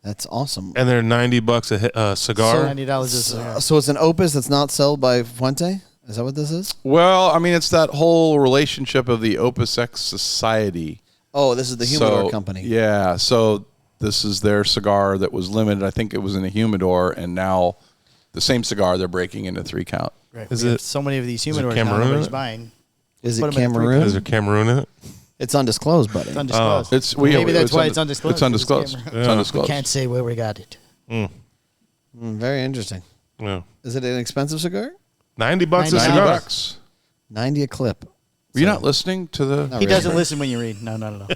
That's awesome. And they're $90 a cigar. So $90 a cigar. So it's an Opus that's not sold by Fuente? Is that what this is? Well, it's that whole relationship of the Opus X Society. Oh, this is the humidor company. Yeah, so this is their cigar that was limited. I think it was in a humidor, and now the same cigar they're breaking into 3-count. Right. Is We have it- so many of these it humidors now Cameroon? nobody's buying. Is Put it 'em in a Cameroon? Is there Cameroon in it? It's undisclosed, buddy. It's undisclosed. Maybe that's why it's undisclosed. It's undisclosed. It's undisclosed. We can't say where we got it. Very interesting. Yeah. Is it an expensive cigar? $90 a 90 cigar. $90. 90 a clip. Were you not listening to the? He doesn't listen when you read. No.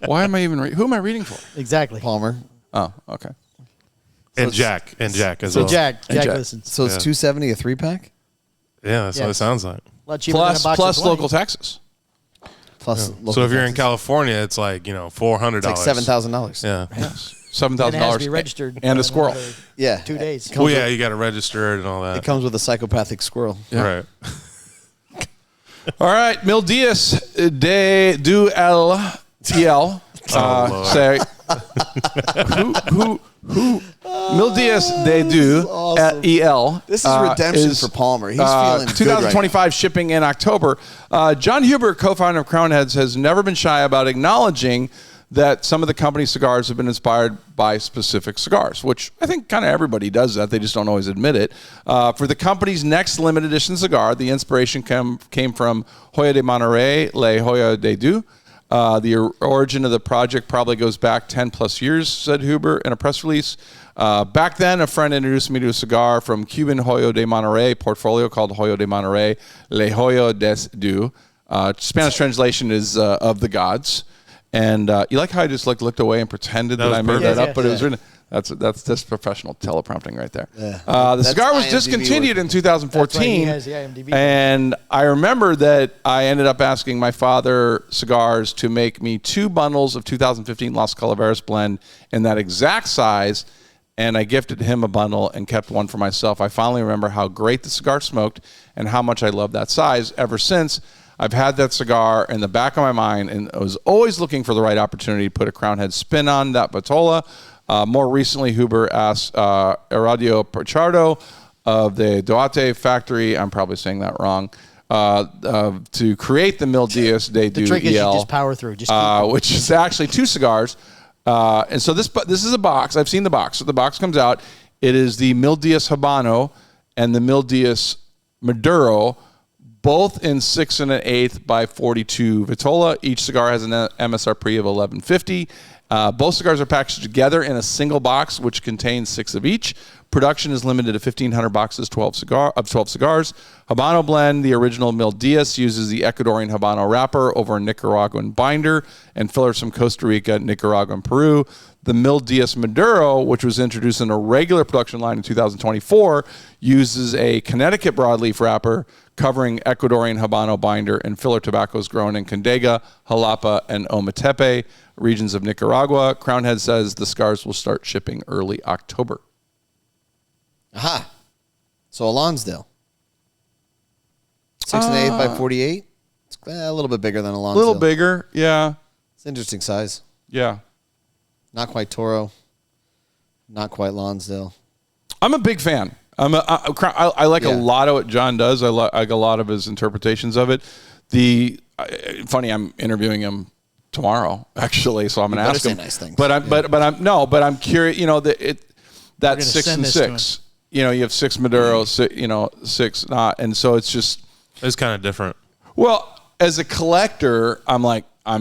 Why am I even reading? Who am I reading for? Exactly. Palmer. Oh, okay. And Jack as So well. Jack Jack. listens. So it's $270 a 3-pack? Yeah, that's what it Yes. sounds like. A lot cheaper than a box Plus of 20. local taxes. Plus local So if you're in taxes. California, it's like, $400. It's like $7,000. Yeah. Yes. And it has to be $7,000 registered. and a in squirrel. another Yeah. 2 days. Well, yeah, you got to register it and all that. It comes with a psychopathic squirrel. Right. All right, Mil Dias de du el TL. Lord. Say who Mil Dias de du el. This is redemption for Palmer. He's feeling good 2025 right shipping in October. John Huber, co-founder of Crown Heads, has never been shy about acknowledging that some of the company's cigars have been inspired by specific cigars, which I think kind of everybody does that. They just don't always admit it. For the company's next limited edition cigar, the inspiration came from Hoyo de Monterrey, Le Hoyo de Du. The origin of the project probably goes back 10 plus years, said Huber in a press release. Back then, a friend introduced me to a cigar from Cuban Hoyo de Monterrey portfolio called Hoyo de Monterrey, Le Hoyo des Du. Spanish translation is of the gods. And you like how I just looked away and pretended that I made that up, but it was written. That's just professional teleprompting right there. The cigar was IMDb discontinued in 2014, That's why he has the IMDb. and I remember that I ended up asking my father Cigars to make me 2 bundles of 2015 Las Calaveras blend in that exact size, and I gifted him a bundle and kept one for myself. I finally remember how great the cigar smoked and how much I love that size. Ever since, I've had that cigar in the back of my mind, and I was always looking for the right opportunity to put a Crown Head spin on that Batola. More recently, Huber asked Eradio Pichardo of the Duarte factory, I'm probably saying that wrong, to create the Mil Dias de Du The trick is you EL, just power through. Just keep which is actually 2 cigars. And so this is a box. I've seen the box. So the box comes out. It is the Mil Dias Habano and the Mil Dias Maduro, both in 6 1/8 by 42 Vitola. Each cigar has an MSRP of $11.50. Both cigars are packaged together in a single box, which contains 6 of each. Production is limited to 1,500 boxes, 12 cigars. Habano blend, the original Mil Dias, uses the Ecuadorian Habano wrapper over a Nicaraguan binder and fillers from Costa Rica, Nicaragua, and Peru. The Mil Dias Maduro, which was introduced in a regular production line in 2024, uses a Connecticut broadleaf wrapper covering Ecuadorian Habano binder and filler tobaccos grown in Condega, Jalapa, and Ometepe, regions of Nicaragua. Crown Head says the cigars will start shipping early October. Aha. So a Lonsdale. 6 1/8 by 48. It's a little bit bigger than a A Lonsdale. little bigger, yeah. It's an interesting size. Yeah. Not quite Toro. Not quite Lonsdale. I'm a big fan. I like a lot of what John does. I like a lot of his interpretations of it. Funny, I'm interviewing him tomorrow, actually, so I'm going to ask him. Nice things. But I'm curious. You know that gonna 6 send and this to 6. You know, you have 6 Maduro, 6 not, and so it's just. It's kind of different. Well, as a collector, I'm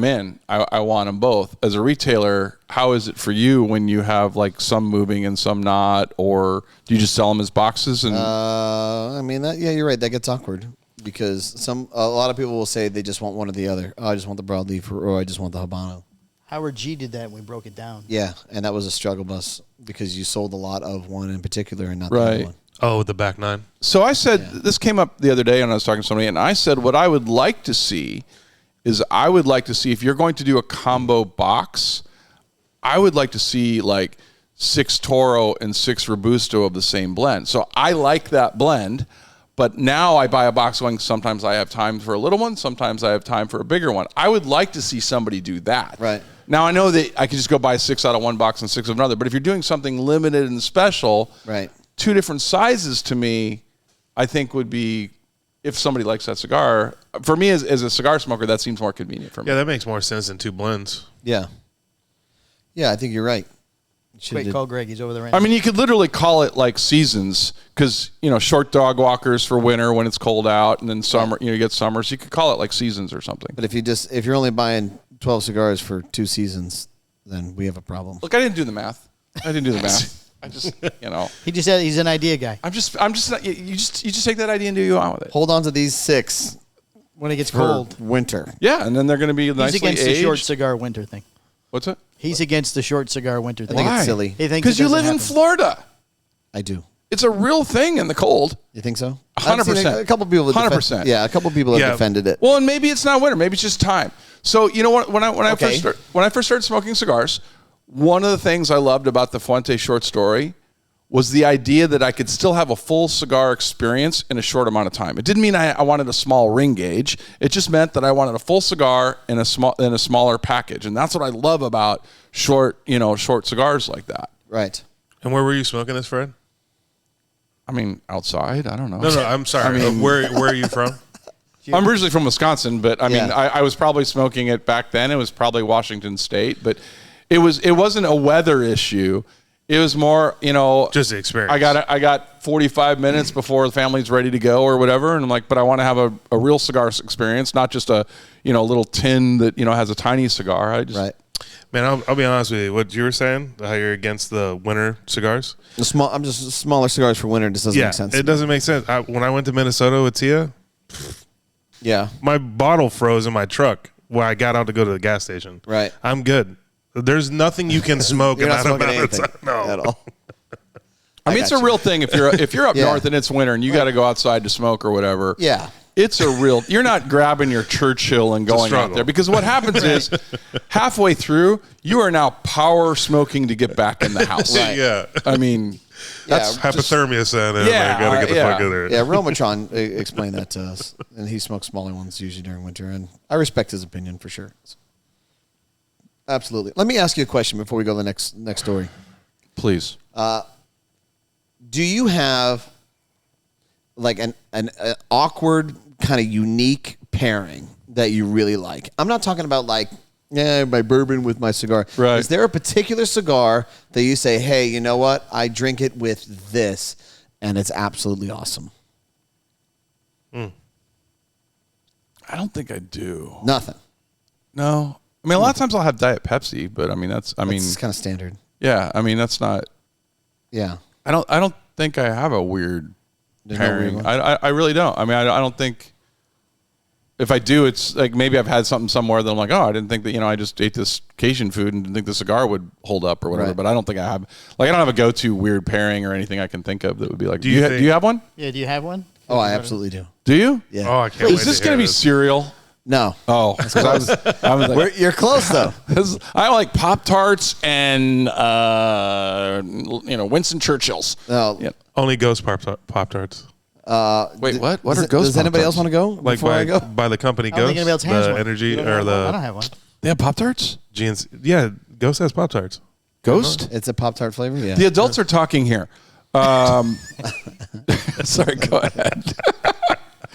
in. I want them both. As a retailer, how is it for you when you have like some moving and some not, or do you just sell them as boxes? And You're right. That gets awkward because a lot of people will say they just want one or the other. Oh, I just want the broadleaf, or I just want the Habano. Howard G did that when we broke it down. Yeah, and that was a struggle bus because you sold a lot of one in particular and not the Right. other one. Oh, the back 9. So I said, this came up the other day when I was talking to somebody, and I said, what I would like to see is if you're going to do a combo box, I would like to see like 6 Toro and 6 Robusto of the same blend. So I like that blend, but now I buy a box going, sometimes I have time for a little one, sometimes I have time for a bigger one. I would like to see somebody do that. Right. Now, I know that I could just go buy 6 out of one box and 6 of another, but if you're doing something limited and special, Right. 2 different sizes to me, I think would be, if somebody likes that cigar, for me as a cigar smoker, that seems more convenient for me. Yeah, that makes more sense than 2 blends. Yeah. Yeah, I think you're right. Wait, call Greg. He's over there right I now. mean, you could literally call it like seasons because, short dog walkers for winter when it's cold out, and then summer, you get summers. You could call it like seasons or something. But if you're only buying 12 cigars for 2 seasons, then we have a problem. Look, I didn't do the math. I just, He's an idea guy. I'm just not, you just take that idea and do you on with it. Hold on to these 6 When it gets for cold. winter. Yeah, and then they're going to be He's nicely against aged. the short cigar winter thing. What's it? He's against the short cigar winter I thing. think Why? it's silly. He thinks Because it you doesn't live in happen. Florida. I do. It's a real thing in the cold. You think so? 100%. A couple people. 100%. Yeah, a couple people have defended it. Well, and maybe it's not winter. Maybe it's just time. So you know what? When I Okay. first started smoking cigars, one of the things I loved about the Fuente short story was the idea that I could still have a full cigar experience in a short amount of time. It didn't mean I wanted a small ring gauge. It just meant that I wanted a full cigar in a smaller package, and that's what I love about short cigars like that. Right. And where were you smoking this, Fred? I mean, outside. I don't know. No, I'm sorry. Where are you from? I'm originally from Wisconsin, but I mean, Yeah. I was probably smoking it back then. It was probably Washington State, but it wasn't a weather issue. It was more, Just the experience. I got 45 minutes before the family's ready to go or whatever, and I'm like, but I want to have a real cigar experience, not just a little tin that has a tiny cigar. Right. Man, I'll be honest with you. What you were saying, how you're against the winter cigars? I'm just smaller cigars for winter. Just doesn't make sense. It doesn't make sense. When I went to Minnesota with Tia, Yeah. my bottle froze in my truck when I got out to go to the gas station. Right. I'm good. There's nothing you can smoke You're in not that smoking amount of anything time. No. at all. I mean, it's got a real thing if you're up Yeah. north and it's winter and you got to go outside to smoke or whatever. Yeah. It's a real. You're not grabbing your Churchill and going out struggle. there, because what happens is halfway through you are now power smoking to get back in the house. Right. Yeah. I mean, that's Hypothermia set in. Yeah, I gotta get the fuck in there. Yeah, Romatron explained that to us, and he smokes smaller ones usually during winter, and I respect his opinion for sure. Absolutely. Let me ask you a question before we go to the next story. please. Do you have like an awkward kind of unique pairing that you really like? I'm not talking about like my bourbon with my cigar. Right. Is there a particular cigar that you say, hey, you know what? I drink it with this, and it's absolutely awesome? I don't think I do. Nothing. No. I mean, a lot of times I'll have Diet Pepsi, but I mean, It's kind of standard. yeah. I mean, that's not. Yeah. I don't think I have a weird There's no pairing. weird one? I really don't. I mean, I don't think. If I do, it's like maybe I've had something somewhere that I'm like, oh, I didn't think that, I just ate this Cajun food and didn't think the cigar would hold up or whatever. Right. But I don't think I have, I don't have a go-to weird pairing or anything I can think of that would be like, do you you think- have one? Yeah, do you have one? Oh, I absolutely do. Do you? Yeah. Oh, I can't wait Is this to hear going to be this. cereal? No. Oh, 'cause I was like, You're close, though. I like Pop-Tarts and, Winston Churchills. No. Yeah. Only Ghost Pop-Tarts. Wait, what? What are Does Ghost anybody else Pop-Tarts? want to go Like before I go? by the company I don't think Ghost, anybody else has the one. energy or I don't the have one. They have Pop-Tarts? GNC. Yeah, Ghost has Pop-Tarts. Ghost? It's a Pop-Tart flavor? Yeah. The adults are talking here. Sorry, go ahead.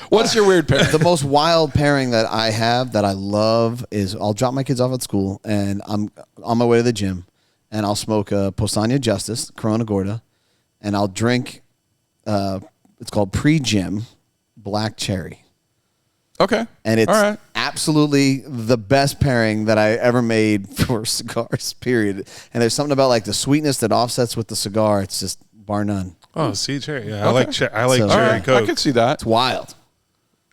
What's your weird pair? The most wild pairing that I have that I love is I'll drop my kids off at school and I'm on my way to the gym and I'll smoke a Posania Justice, Corona Gorda, and I'll drink, it's called pre-gym black cherry. Okay. And it's all right. absolutely the best pairing that I ever made for cigars, period. And there's something about like the sweetness that offsets with the cigar. It's just bar none. Oh, see, cherry. Yeah, Okay. I like So- cherry All All right. Coke. I could see that. It's wild.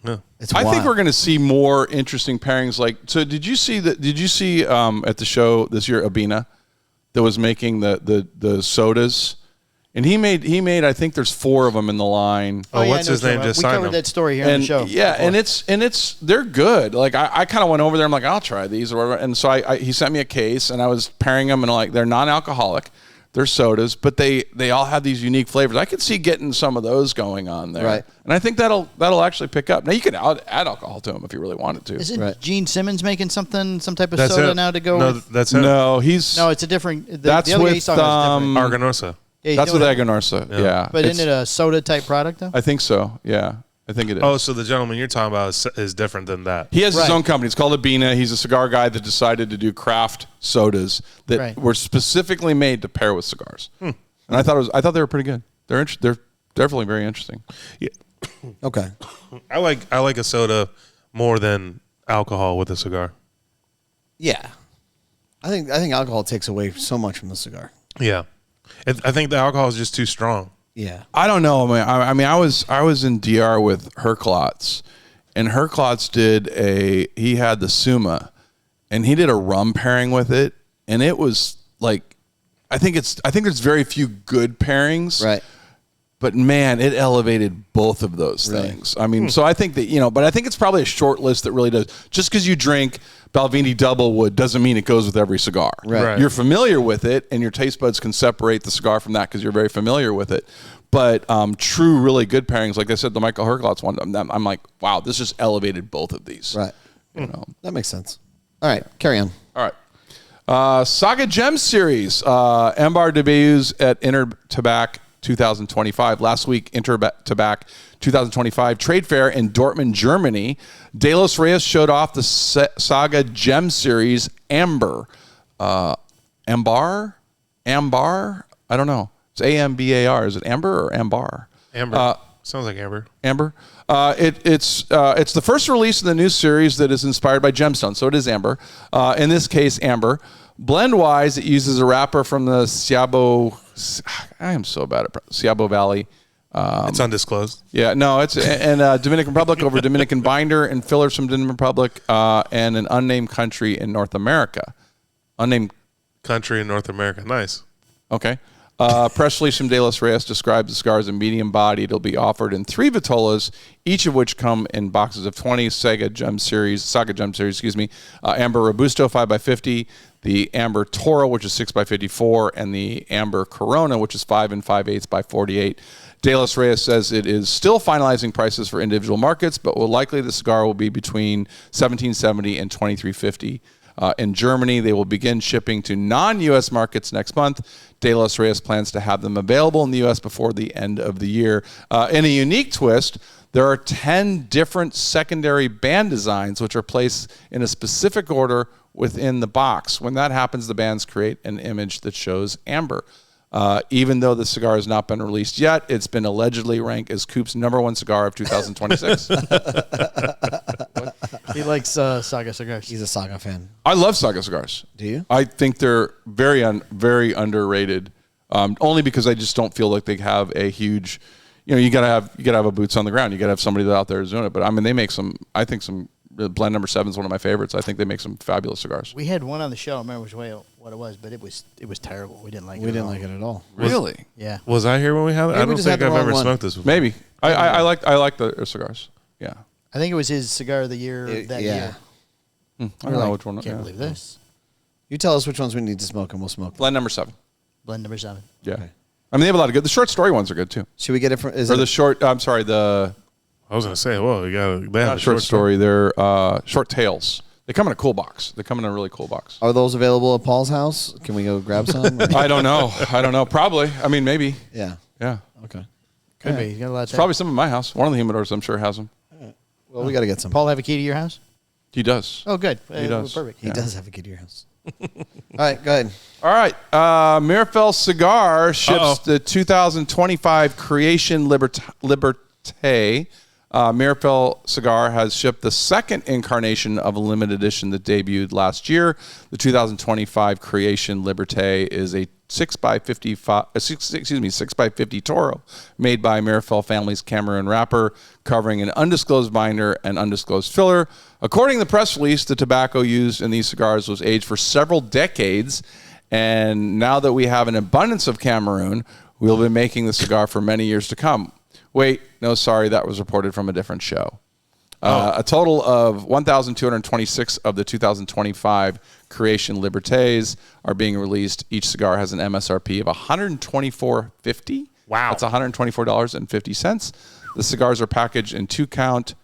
Yeah. It's I wild. think we're going to see more interesting pairings. Like, so did you see at the show this year, Abina, that was making the sodas? And he made I think there's 4 of them in the line. Oh, yeah, what's I know his what you're name? talking Just about. sign We covered him. that story here on the show. Yeah, before. and it's they're good. Like I kind of went over there. I'm like, I'll try these or whatever. And so he sent me a case, and I was pairing them, and like they're non-alcoholic, they're sodas, but they all have these unique flavors. I could see getting some of those going on there, Right. And I think that'll actually pick up. Now you can add alcohol to them if you really wanted to. Isn't Right. Gene Simmons making some type of That's soda it. now to go No, with? that's it. No, he's No, it's a different. The That's other with, he's talking about is different. Arganosa. Yeah, he's that's with doing it. Aganorsa. Yeah, But It's- isn't it a soda type product though? I think so. Yeah, I think it is. Oh, so the gentleman you're talking about is different than that. He has his Right. own company. It's called Abina. He's a cigar guy that decided to do craft sodas that Right. were specifically made to pair with cigars. And I thought they were pretty good. They're definitely very interesting. Yeah. Okay. I like a soda more than alcohol with a cigar. Yeah. I think alcohol takes away so much from the cigar. Yeah. I think the alcohol is just too strong. Yeah. I don't know, man. I mean, I was in DR with Herklotz, and Herklotz he had the Suma, and he did a rum pairing with it, and it was like, I think there's very few good pairings. Right. But man, it elevated both of those things. I mean, so I think that, but I think it's probably a short list that really does. Just because you drink Balvenie Doublewood doesn't mean it goes with every cigar. Right. You're familiar with it, and your taste buds can separate the cigar from that because you're very familiar with it. But true, really good pairings, like I said, the Michael Herklotz one, I'm like, wow, this just elevated both of these. Right. That makes sense. All right, carry on. All right. Saga Gem Series. Ambar debuts at Intertabac 2025. Last week, Intertabac 2025 trade fair in Dortmund, Germany. De Los Reyes showed off the Saga Gem Series Amber. Ambar? I don't know. It's A-M-B-A-R. Is it Amber or Ambar? Amber. Sounds like Amber. Amber. It's the first release in the new series that is inspired by gemstones, so it is Amber. In this case, Amber. Blend-wise, it uses a wrapper from the Ciabo. I am so bad at Ciabo Valley. It's undisclosed. Yeah, no, it's in Dominican Republic over Dominican binder and fillers from Dominican Republic and an unnamed country in North America. Unnamed country in North America. Nice. Okay. Press release from De Los Reyes describes the cigars as medium bodied. It'll be offered in 3 vitolas, each of which come in boxes of 20. Saga Gem Series, Amber Robusto 5x50, the Amber Toro, which is 6x54, and the Amber Corona, which is 5 5/8 by 48. De Los Reyes says it is still finalizing prices for individual markets, but likely the cigar will be between $17.70 and $23.50. In Germany, they will begin shipping to non-U.S. markets next month. De Los Reyes plans to have them available in the U.S. before the end of the year. In a unique twist, there are 10 different secondary band designs which are placed in a specific order within the box. When that happens, the bands create an image that shows amber. Even though the cigar has not been released yet, it's been allegedly ranked as Coop's #1 cigar of 2026. He likes Saga cigars. He's a Saga fan. I love Saga cigars. Do you? I think they're very underrated. Only because I just don't feel like they have a huge. You gotta have a boots on the ground. You gotta have somebody out there doing it. But I mean, they make some. I think some blend number 7 is one of my favorites. I think they make some fabulous cigars. We had one on the show. I don't remember what it was, but it was terrible. We didn't like it. We didn't like it at all. Really? Yeah. Was I here when we had it? Maybe I we don't just think had I've the ever wrong one. smoked this before. Maybe. I like the cigars. Yeah. I think it was his cigar of the year that year. I don't know which one. Can't believe this. You tell us which ones we need to smoke, and we'll smoke them. Blend number 7. Blend number 7. Yeah. Okay. I mean, they have a lot of good. The short story ones are good too. Should we get it from? Or the short. I'm sorry. The I was gonna say, well, you got they have not a short story. They're short tails. They come in a cool box. They come in a really cool box. Are those available at Paul's house? Can we go grab some? I don't know. Probably. I mean, maybe. Yeah. Yeah. Okay. Could be. You got a lot of It's probably some in my house. One of the humidors, I'm sure, has them. Well, we got to get some. Paul have a key to your house? He does. Oh, good. He does. Perfect. He does have a key to your house. All right, go ahead. All right. Mirafel Cigar ships the 2025 Creation Liberté. Mirafel Cigar has shipped the second incarnation of a limited edition that debuted last year. The 2025 Creation Liberté is a 6x50 Toro made by Mirafel Family's Cameroon wrapper, covering an undisclosed binder and undisclosed filler. According to the press release, the tobacco used in these cigars was aged for several decades, and now that we have an abundance of Cameroon, we'll be making the cigar for many years to come. Wait, no, sorry, that was reported from a different show. A total of 1,226 of the 2025 Creation Libertés are being released. Each cigar has an MSRP of $124.50. Wow. That's $124.50. The cigars are packaged in 2-count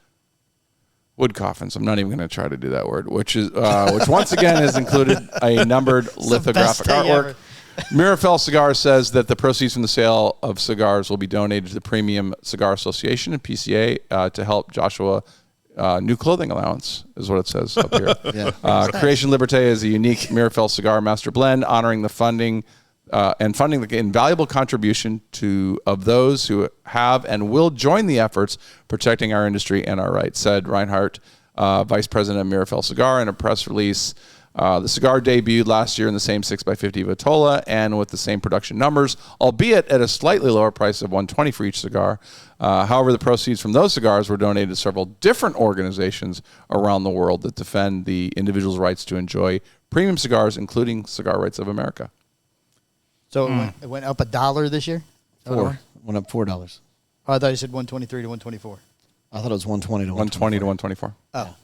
wood coffins. I'm not even going to try to do that word, which once again has included a numbered lithographic artwork. Mirafel Cigars says that the proceeds from the sale of cigars will be donated to the Premium Cigar Association and PCA to help Joshua new clothing allowance, is what it says up here. Creation Liberté is a unique Mirafel Cigar Master Blend, honoring the funding the invaluable contribution of those who have and will join the efforts protecting our industry and our rights, said Reinhardt, Vice President of Mirafel Cigar, in a press release. The cigar debuted last year in the same 6x50 Vitola and with the same production numbers, albeit at a slightly lower price of $120 for each cigar. However, the proceeds from those cigars were donated to several different organizations around the world that defend the individual's rights to enjoy premium cigars, including Cigar Rights of America. So it went up $1 this year? Went up $4. Oh, I thought you said 123 to 124. I thought it was 120 to 120 to 124. Oh.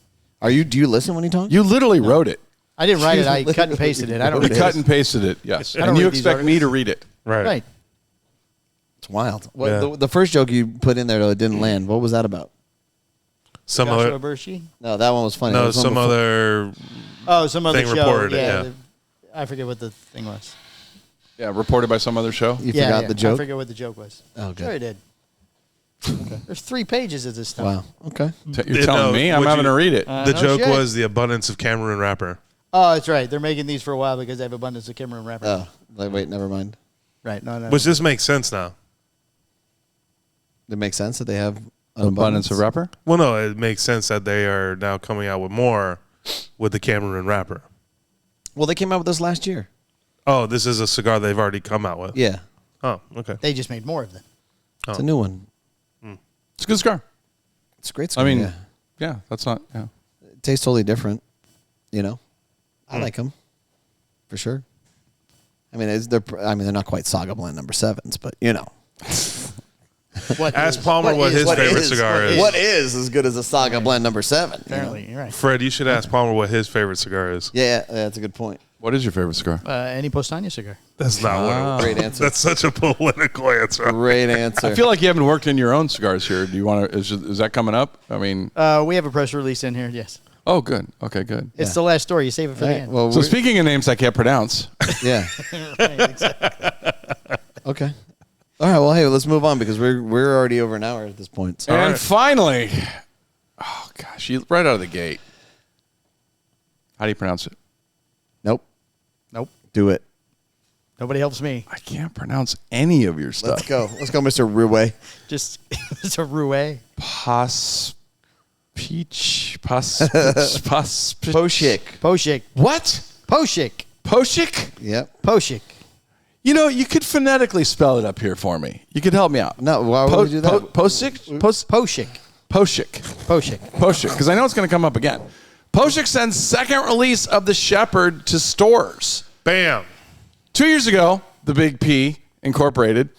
Do you listen when he talks? You literally wrote it. I didn't write it. I cut and pasted it. I don't You read cut it. and pasted it, yes. I don't And you read these expect me to read it. Right. It's wild. Yeah. The first joke you put in there, though, it didn't land. What was that about? Some Joshua other, Bershi? No, that one was funny. That no, was one some before. other. Oh, some other Thing show. reported it, yeah. I forget what the thing was. Yeah, reported by some other show. You forgot the joke? I forget what the joke was. Oh, good. Sure I did. There's 3 pages of this stuff. Wow. Okay. You're telling me? I'm would having you- to read it. The no joke shit. was the abundance of Cameroon wrapper. Oh, that's right. They're making these for a while because they have abundance of Cameroon wrapper. Oh, wait, never mind. Right. No. Which this makes sense now. It makes sense that they have An abundance of wrapper? Well, no, it makes sense that they are now coming out with more with the Cameroon wrapper. Well, they came out with this last year. Oh, this is a cigar they've already come out with. Yeah. Oh, okay. They just made more of them. It's a new one. It's a good cigar. It's a great cigar. I mean, yeah. yeah, that's not, yeah. It tastes totally different. You know, I like them for sure. I mean, they're not quite Saga Blend number 7s, but you know. Ask Palmer what his favorite cigar is. What is as good as a Saga Blend number 7? Apparently, you're right. Fred, you should ask Palmer what his favorite cigar is. Yeah, that's a good point. What is your favorite cigar? Any Postania cigar. That's not what Great answer. That's such a political answer. Great answer. I feel like you haven't worked in your own cigars here. Do you want to? Is that coming up? I mean, We have a press release in here. Yes. oh, good. Okay, good. It's the last story. You save it for All the right, end. well, So speaking of names I can't pronounce, yeah. Right, exactly. Okay. All right. Well, hey, let's move on because we're already over an hour at this point. So. and right. finally, oh gosh, right out of the gate. How do you pronounce it? Nope. Nope. Do it. Nobody helps me. I can't pronounce any of your stuff. Let's go. Let's go, Mr. Rewey. Just it's a Rouet. Poshik. Poshik. What? Poshik. Poshik? Yep. Poshik. You know, you could phonetically spell it up here for me. You could help me out. No, why would we do that? Poshik? Poshik. Poshik. Poshik. Poshik, because I know it's going to come up again. Poshik sends second release of the Shepherd to stores. Bam. 2 years ago, the Big P Incorporated.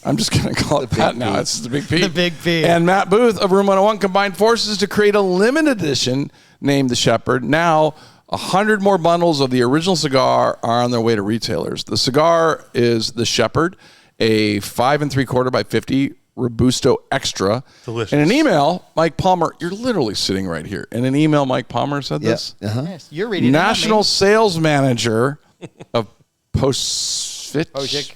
I'm just going to call it that now. It's the Big P. The Big P. And Matt Booth of Room 101 combined forces to create a limited edition named the Shepherd. Now, 100 more bundles of the original cigar are on their way to retailers. The cigar is the Shepherd, a 5 3/4 by 50 Robusto Extra. Delicious. In an email, Mike Palmer, you're literally sitting right here. In an email, Mike Palmer said this. Uh-huh. Yes, you're reading National it. sales manager of Poshik.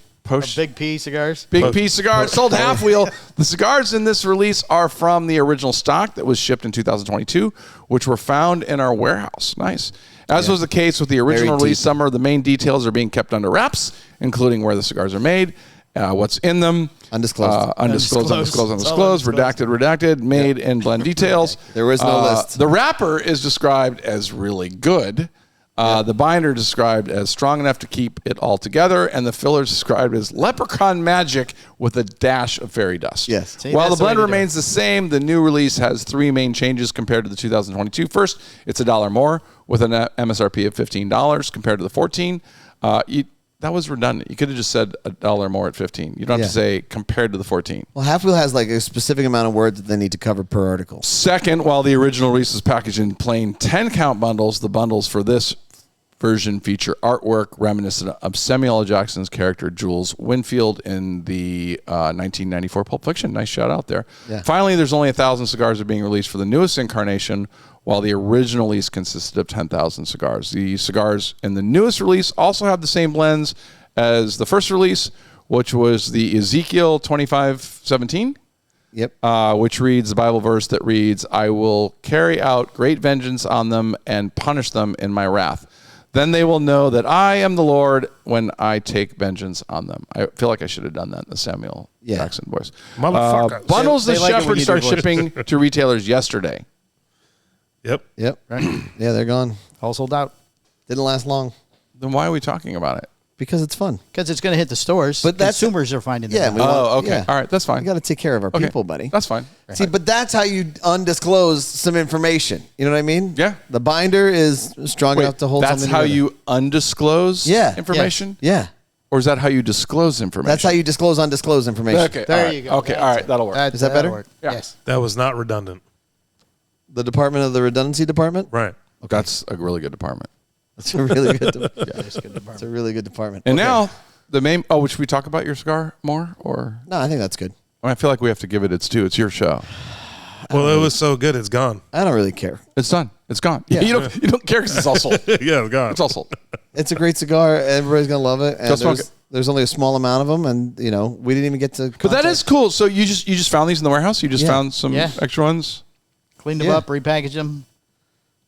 Big P cigars. Big P Cigars sold half wheel. The cigars in this release are from the original stock that was shipped in 2022, which were found in our warehouse. Nice. As was the case with the original Very release, deep. some of the main details are being kept under wraps, including where the cigars are made, what's in them. Undisclosed. Undisclosed, redacted, made and blend details. There is no list. The wrapper is described as really good. The binder described as strong enough to keep it all together, and the filler is described as leprechaun magic with a dash of fairy dust. Yes. See, While the that's the way blend to do it. remains the same, the new release has 3 main changes compared to the 2022. First, it's $1 more with an MSRP of $15 compared to the $14. That was redundant. You could have just said $1 more at $15. You don't have to say compared to the $14. Well, Half Wheel has like a specific amount of words that they need to cover per article. Second, while the original release is packaged in plain 10-count bundles, the bundles for this version feature artwork reminiscent of Samuel L. Jackson's character Jules Winfield in the 1994 Pulp Fiction. Nice shout out there. Yeah. Finally, there's only 1,000 cigars are being released for the newest incarnation, while the original release consisted of 10,000 cigars. The cigars in the newest release also have the same blends as the first release, which was the Ezekiel 25:17. Yep. Which reads the Bible verse that reads, "I will carry out great vengeance on them and punish them in my wrath. Then they will know that I am the Lord when I take vengeance on them." I feel like I should have done that in the Samuel Jackson voice. Motherfucker. Bundles They the like it when Shepherd you do started voice. shipping to retailers yesterday. Yep. Yep. Yeah, they're gone. All sold out. Didn't last long Then why are we talking about it? because it's fun. Because it's going to hit the stores. But that's- consumers are finding Yeah, them. we Oh, want- okay. yeah. All right, that's fine. We got to take care of our Okay. people, buddy. That's fine. See, but that's how you undisclose some information. You know what I mean? Yeah. The binder is strong enough to hold that's something how together. you undisclose Yeah. information? Yeah. Or is that how you disclose information? That's how you disclose undisclosed information. Okay. There all right, you go. Okay, all right, that'll work. Is that that'll better? work. Yeah. Yes. That was not redundant. The Department of the Redundancy Department? Right. That's a really good department. That's a really good department. It's a really good department. And Okay. now the main. Oh, should we talk about your cigar more? Or No, I think that's good. I feel like we have to give it its due. It's your show. Well, it was so good, it's gone. I don't really care. It's done. It's gone. Yeah. You don't care because it's all sold. Yeah, it's gone. It's all sold. It's a great cigar. Everybody's going to love it. And Go smoke it. there's only a small amount of them. And, we didn't even get to But that is cool. So you just found these in the warehouse? You just Yeah. found some Yeah. extra ones? Cleaned them Yeah. up, repackaged them.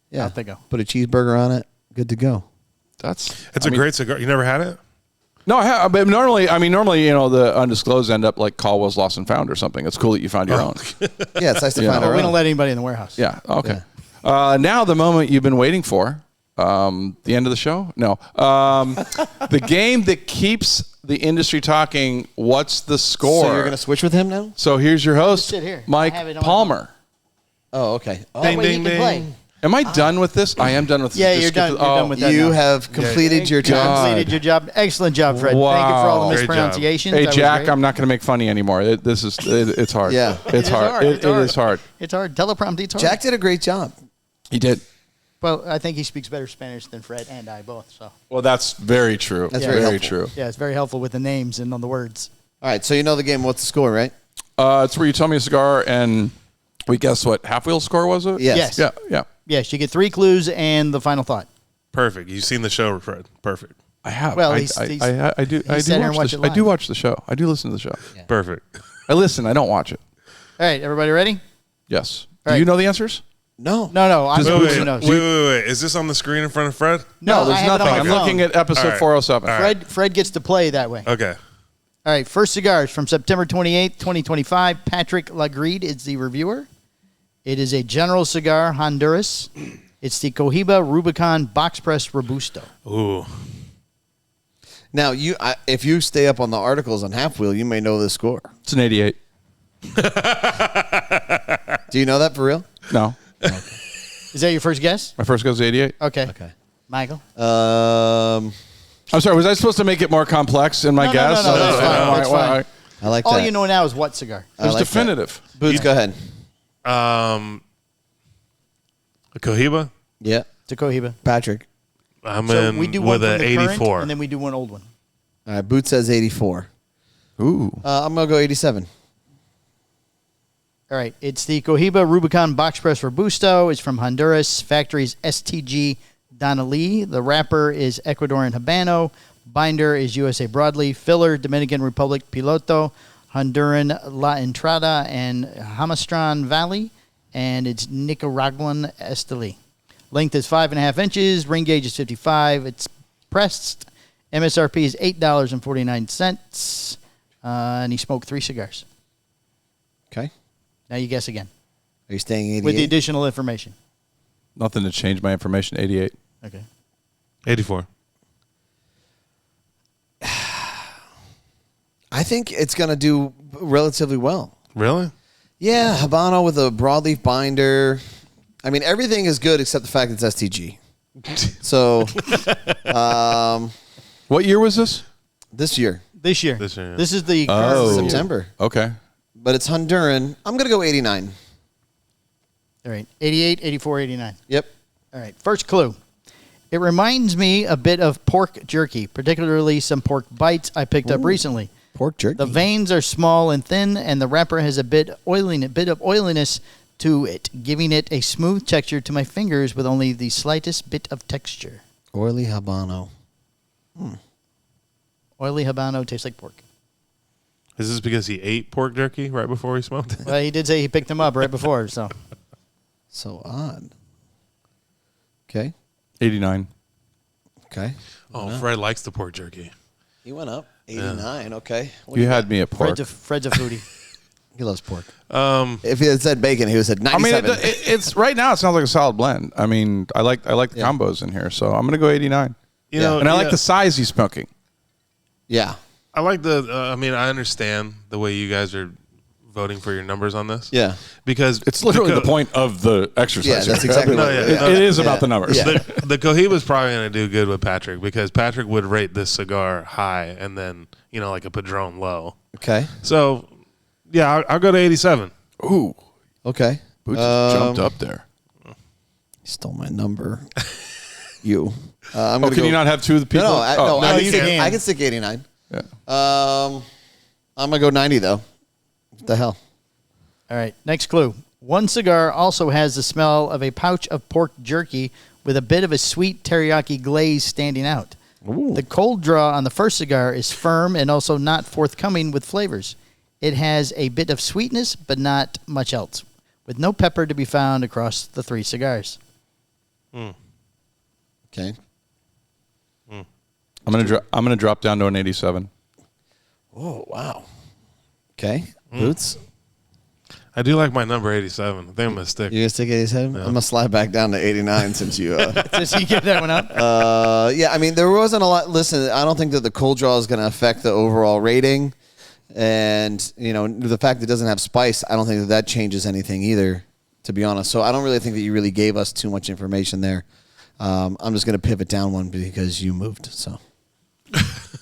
Yeah. Out they go. Put a cheeseburger on it. Good to go. That's It's a great cigar. You never had it? No, I have. But normally, the undisclosed end up like Caldwell's Lost and Found or something. It's cool that you found your own. Yeah, it's nice to Yeah. find Oh, our we own. don't let anybody in the warehouse. Yeah. Okay. Now the moment you've been waiting for, the end of the show. No, the game that keeps the industry talking. What's the score? So you're going to switch with him now? So here's your host, Sit here. Mike I have it on my Palmer. Oh, okay. Oh, That way he can play. Am I done with this? I am done with this. Yeah, Just you're get done. to- You're done with that. you now. have completed your job. Completed your job. Excellent job, Fred. Thank you for all Wow. the Great job. mispronunciations. Hey That was Jack, great. I'm not going to make funny anymore. It's hard. Yeah. it's hard. It is hard. It's hard. Teleprompter. It's hard. Jack did a great job. He did. Well, I think he speaks better Spanish than Fred and I both. So Well, that's very true. That's very helpful. true. yeah, it's very helpful with the names and on the words. All right, so you know the game. What's the score, right? It's where you tell me a cigar and we guess what half wheel score was it? Yes. Yes. Yeah. Yes, you get 3 clues and the final thought. Perfect. You've seen the show, Fred. Perfect. I have. Well, I he's- do. he's- I do. he sat here and Watch watched the, it I do live. watch the show. I do listen to the show. Perfect. I listen. I don't watch it. All right, everybody ready? Yes. All Do you right. know the answers? No. No, I'm Does the Wait, one wait, who knows. wait. Is this on the screen in front of Fred? No, there's I have it on nothing. my I'm phone. looking at episode All right. 407. All right. Fred gets to play that way. Okay. All right, first cigars from September 28th, 2025. Patrick Lagreed is the reviewer. It is a General Cigar, Honduras. It's the Cohiba Rubicon Box Press Robusto. Ooh. Now, if you stay up on the articles on Half Wheel, you may know the score. It's an 88. Do you know that for real? No. Is that your first guess? My first goes to 88. Okay. Michael? I'm sorry. Was I supposed to make it more complex in my No, guess? no, that's no, fine. all That's right, fine. all right. I like All that. you know now is what cigar? I It was like definitive. that. Boots, go ahead. A Cohiba? Yeah. It's a Cohiba. Patrick. I'm So in we do one with from an the current, 84. and then we do one old one. All right, Boots says 84. Ooh. I'm going to go 87. All right. It's the Cohiba Rubicon Box Press Robusto. It's from Honduras. Factory's STG Donnelly. The wrapper is Ecuadorian Habano. Binder is USA Broadleaf. Filler, Dominican Republic Piloto. Honduran La Entrada and Jamastran Valley. And it's Nicaraguan Esteli. Length is 5.5 inches. Ring gauge is 55. It's pressed. MSRP is $8.49. And he smoked 3 cigars. Okay. Now you guess again. Are you staying 88? With the additional information. Nothing to change my information. 88. Okay. 84. I think it's going to do relatively well. Really? Yeah, Habano with a broadleaf binder. I mean, everything is good except the fact it's STG. So, What year was this? this year, This year. This year, yeah. This is the Oh. current. September. Okay. But it's Honduran. I'm going to go 89. All right. 88, 84, 89. Yep. All right. First clue. It reminds me a bit of pork jerky, particularly some pork bites I picked up recently. Pork jerky. The veins are small and thin, and the wrapper has a bit of oiliness to it, giving it a smooth texture to my fingers with only the slightest bit of texture. Oily Habano. Oily Habano tastes like pork. Is this because he ate pork jerky right before he smoked it? Well, he did say he picked them up right before, so. So odd. Okay. 89. Okay. Oh, Fred likes the pork jerky. He went up. 89. Okay. What You had me at pork. Fred's a foodie. He loves pork. If he had said bacon, he would have said 97. I mean, it's right now. It sounds like a solid blend. I mean, I like the combos in here, so I'm going to go 89. You know, and I like the size he's smoking. Yeah. I like the. I mean, I understand the way you guys are voting for your numbers on this. Yeah. Because It's literally the point of the exercise. Yeah, that's exactly what it is. It is about the numbers. Yeah. The Cohiba's probably going to do good with Patrick because Patrick would rate this cigar high and then, like a Padron low. Okay. So, yeah, I'll go to 87. Ooh. Okay. Boots just jumped up there. You stole my number. You. I'm Can you not have two of the people? No, I can. can stick 89. Yeah. I'm going to go 90, though. What the hell? All right, next clue. One cigar also has the smell of a pouch of pork jerky with a bit of a sweet teriyaki glaze standing out. Ooh. The cold draw on the first cigar is firm and also not forthcoming with flavors. It has a bit of sweetness, but not much else, with no pepper to be found across the 3 cigars. Okay. I'm gonna drop down to an 87. Oh, wow. Okay. Boots? I do like my number 87. I think I'm going to stick. You going to stick 87? I'm going to slide back down to 89 since you... Does he get that one up? Yeah, I mean, there wasn't a lot... Listen, I don't think that the cold draw is going to affect the overall rating. And, the fact that it doesn't have spice, I don't think that changes anything either, to be honest. So I don't really think that you really gave us too much information there. I'm just going to pivot down one because you moved, so...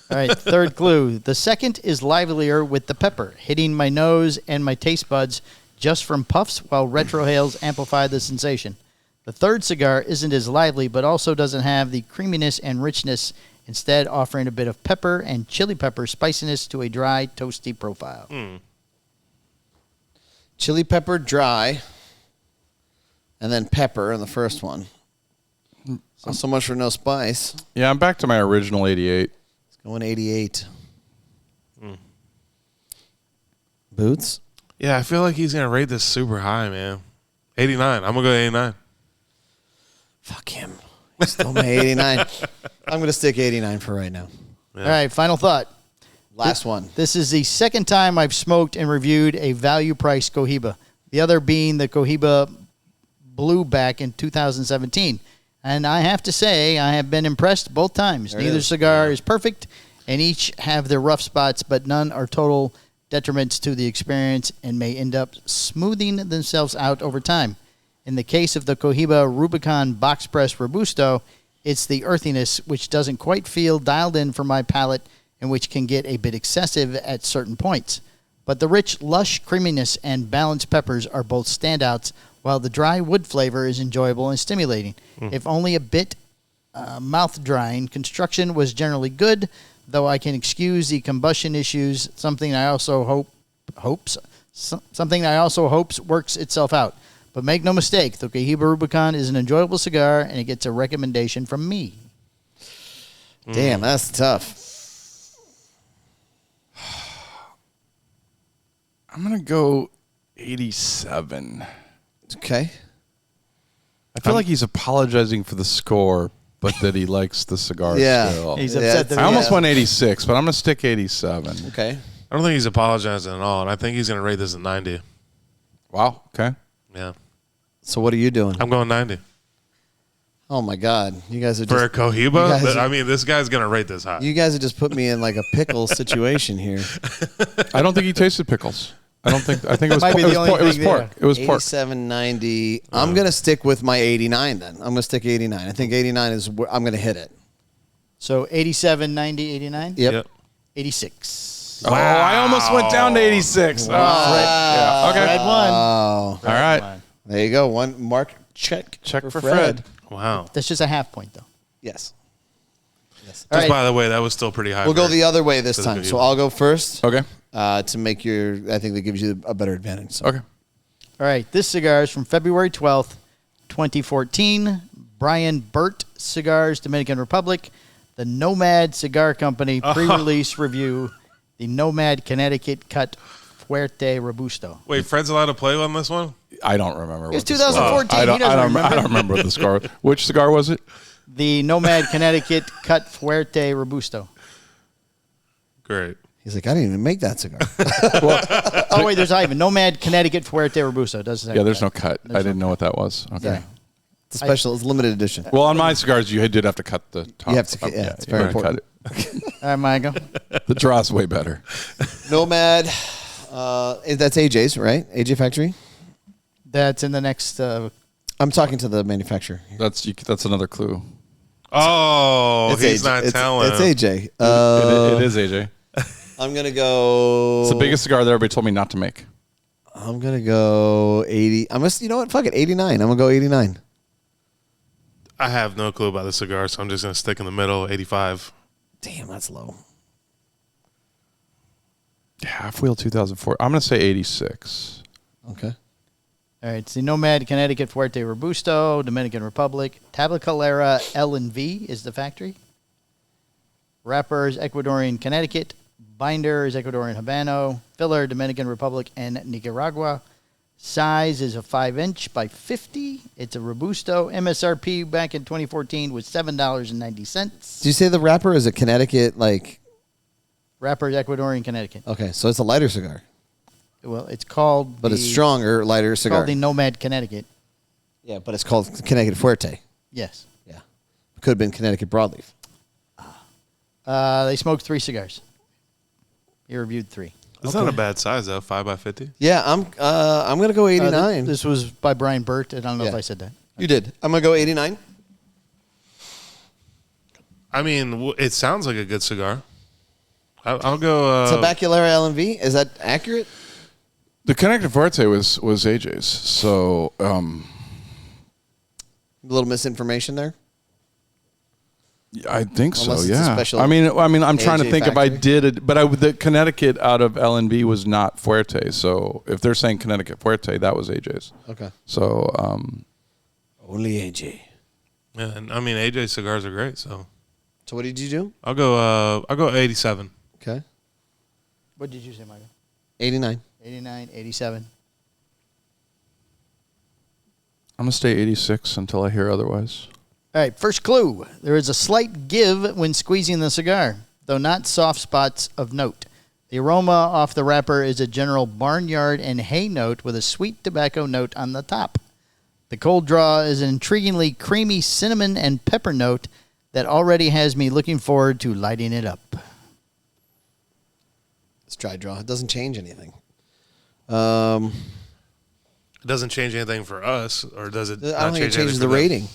All right, third clue. The second is livelier with the pepper, hitting my nose and my taste buds just from puffs while retrohales amplify the sensation. The third cigar isn't as lively, but also doesn't have the creaminess and richness, instead offering a bit of pepper and chili pepper spiciness to a dry, toasty profile. Chili pepper dry, and then pepper in the first one. Not so much for no spice. Yeah, I'm back to my original 88. Going 88. Boots? Yeah, I feel like he's going to rate this super high, man. 89. I'm going to go 89. Fuck him. He stole my 89. I'm going to stick 89 for right now. Yeah. All right, final thought. Last one. This is the second time I've smoked and reviewed a value-priced Cohiba, the other being the Cohiba Blue back in 2017. And I have to say, I have been impressed both times. Neither cigar is perfect, and each have their rough spots, but none are total detriments to the experience and may end up smoothing themselves out over time. In the case of the Cohiba Rubicon Box Press Robusto, it's the earthiness which doesn't quite feel dialed in for my palate and which can get a bit excessive at certain points. But the rich, lush creaminess and balanced peppers are both standouts, while the dry wood flavor is enjoyable and stimulating. If only a bit mouth-drying, construction was generally good, though I can excuse the combustion issues, something I also hopes works itself out. But make no mistake, the Cohiba Rubicon is an enjoyable cigar, and it gets a recommendation from me. Damn, that's tough. I'm going to go 87. Okay. I feel like he's apologizing for the score, but that he likes the cigar still. He's upset that I almost went 86, but I'm going to stick 87. Okay. I don't think he's apologizing at all, and I think he's going to rate this at 90. Wow. Okay. Yeah. So what are you doing? I'm going 90. Oh, my God. You guys are For a just... Cohiba? I mean, this guy's going to rate this high. You guys have just put me in like a pickle situation here. I don't think he tasted pickles. I think it was Might be the only it was thing pork. It was pork. 87, 90. I'm going to stick with my 89 then. I'm going to stick 89. I think 89 is where I'm going to hit it. So 87, 90, 89? Yep. 86. Wow. Oh, I almost went down to 86. Wow. Oh, yeah. Okay. Fred won. Oh. All right. There you go. One mark check for Fred. Wow. That's just a half point, though. Yes. Just All right. by the way, that was still pretty high. We'll go the other way this for the time. Cohiba. So I'll go first. Okay. To make your, I think that gives you a better advantage. So. Okay. All right. This cigar is from February 12th, 2014. Brian Burt Cigars, Dominican Republic. The Nomad Cigar Company pre-release review. The Nomad Connecticut Cut Fuerte Robusto. Wait, Fred's allowed to play on this one? I don't remember. It's 2014. I don't He doesn't remember. I don't remember what the cigar was. Which cigar was it? The Nomad Connecticut Cut Fuerte Robusto. Great. He's like, I didn't even make that cigar. Oh, wait, there's not even. Nomad, Connecticut, Fuerte, Robusto. Doesn't say Yeah, there's no that. cut. I didn't know what that was. Okay. Yeah. It's special. It's limited edition. Well, on my cigars, you did have to cut the top. You have to, yeah, it's very important. All right, Michael. The draw's way better. Nomad, that's AJ's, right? AJ Factory? That's in the next... I'm talking to the manufacturer. That's another clue. Oh, It's he's AJ. not It's telling. AJ. It is AJ. I'm going to go... It's the biggest cigar that everybody told me not to make. I'm going to go 80. You know what? Fuck it, 89. I'm going to go 89. I have no clue about the cigar, so I'm just going to stick in the middle, 85. Damn, that's low. Half Wheel 2004. I'm going to say 86. Okay. All right, it's the Nomad, Connecticut, Fuerte, Robusto, Dominican Republic. Tabacalera L&V is the factory. Wrapper is Ecuadorian, Connecticut. Binder is Ecuadorian, Habano. Filler, Dominican Republic and Nicaragua. Size is a 5-inch by 50. It's a Robusto. MSRP back in 2014 was $7.90. Do you say the wrapper is a Connecticut, like... Wrapper is Ecuadorian, Connecticut. Okay, so it's a lighter cigar. Well, it's called... But it's stronger, lighter cigar. called the Nomad, Connecticut. Yeah, but it's called Connecticut Fuerte. Yes. Yeah. Could have been Connecticut Broadleaf. They smoked 3 cigars. He reviewed 3. It's not a bad size, though, 5x50. Yeah, I'm going to go 89. This was by Brian Burt. I don't know if Yeah. I said that. You did. I'm going to go 89. I mean, it sounds like a good cigar. I'll go... Tabacalera L&V, is that accurate? The Connecticut Fuerte was AJ's. So, A little misinformation there. I think so. Unless it's a Yeah. special I mean, I'm trying to AJ think if I factory. did it, but the Connecticut out of L&B was not Fuerte. So if they're saying Connecticut Fuerte, that was AJ's. Okay. So, Only AJ. Yeah, and I mean, AJ cigars are great, so... So what did you do? I'll go 87. Okay. What did you say, Michael? 89. 89, 87. I'm going to stay 86 until I hear otherwise. All right, first clue. There is a slight give when squeezing the cigar, though not soft spots of note. The aroma off the wrapper is a general barnyard and hay note with a sweet tobacco note on the top. The cold draw is an intriguingly creamy cinnamon and pepper note that already has me looking forward to lighting it up. It's dry draw. It doesn't change anything. It doesn't change anything for us, or does it? I don't think it changes the rating.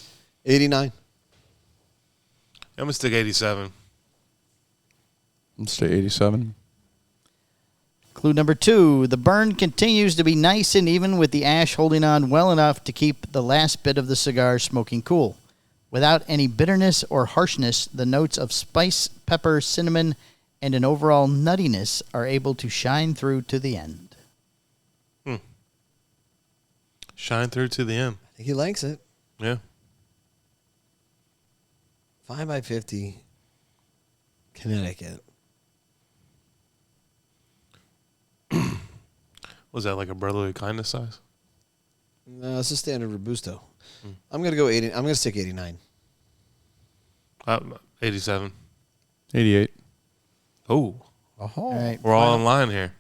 89. I'm going to stick 87. I'm going to stay 87. Clue number 2. The burn continues to be nice and even with the ash holding on well enough to keep the last bit of the cigar smoking cool. Without any bitterness or harshness, the notes of spice, pepper, cinnamon, and an overall nuttiness are able to shine through to the end. Shine through to the end. I think he likes it. Yeah. 5x50. Connecticut. Was that like a brotherly kindness size? No, it's a standard Robusto. I'm going to go 80. I'm going to stick 89. 87. 88. Oh, All right, we're all in line here.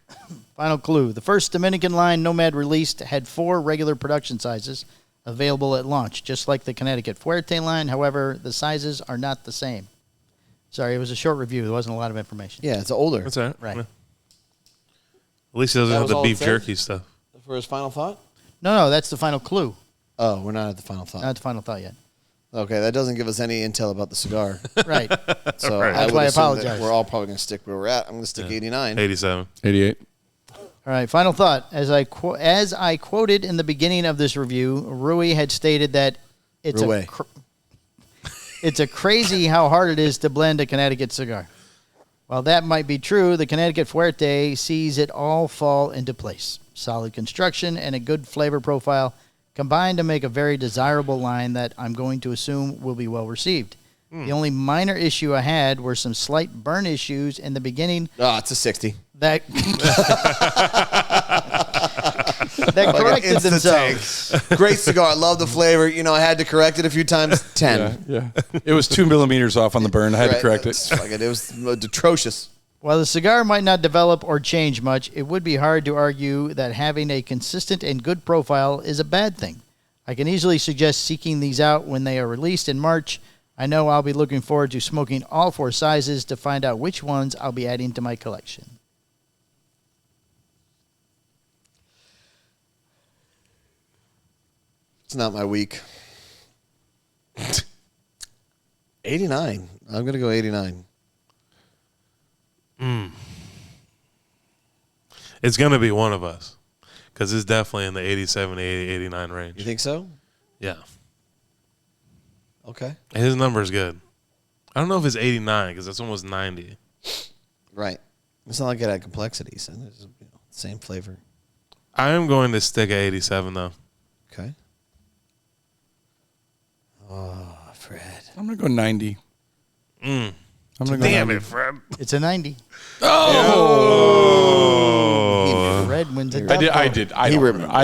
final clue. The first Dominican line Nomad released had 4 regular production sizes available at launch, just like the Connecticut Fuerte line. However, the sizes are not the same. Sorry, it was a short review. There wasn't a lot of information. Yeah, it's older. That's all right. Right. Yeah. At least he doesn't That have was the all it beef said? jerky stuff. For his final thought? No, that's the final clue. Oh, we're not at the final thought. Not the final thought yet. Okay, that doesn't give us any intel about the cigar. Right. So Right. That's would why I assume that apologize. We're all probably going to stick where we're at. I'm going to stick 89. 87. 88. All right, final thought. As I quoted in the beginning of this review, Rewey had stated that it's Rewey. it's a crazy how hard it is to blend a Connecticut cigar. While that might be true, the Connecticut Fuerte sees it all fall into place. Solid construction and a good flavor profile combined to make a very desirable line that I'm going to assume will be well received. The only minor issue I had were some slight burn issues in the beginning Oh, it's a 60. that that corrected themselves. Great cigar. Love the flavor. You know, I had to correct it a few times. 10. Yeah. It was 2 millimeters off on the burn. I had to Right. correct it. It's fucking- it was atrocious. While the cigar might not develop or change much, it would be hard to argue that having a consistent and good profile is a bad thing. I can easily suggest seeking these out when they are released in March. I know I'll be looking forward to smoking all 4 sizes to find out which ones I'll be adding to my collection. It's not my week. 89. I'm going to go 89. It's going to be one of us because it's definitely in the 87, 80, 89 range. You think so? Yeah. Okay. His number is good. I don't know if it's 89 because that's almost 90. Right. It's not like it had complexities. It's same flavor. I am going to stick at 87, though. Okay. Oh, Fred. I'm going to go 90. I'm gonna go Damn 90. it, Fred. It's a 90. Oh. Red wins it. I did. I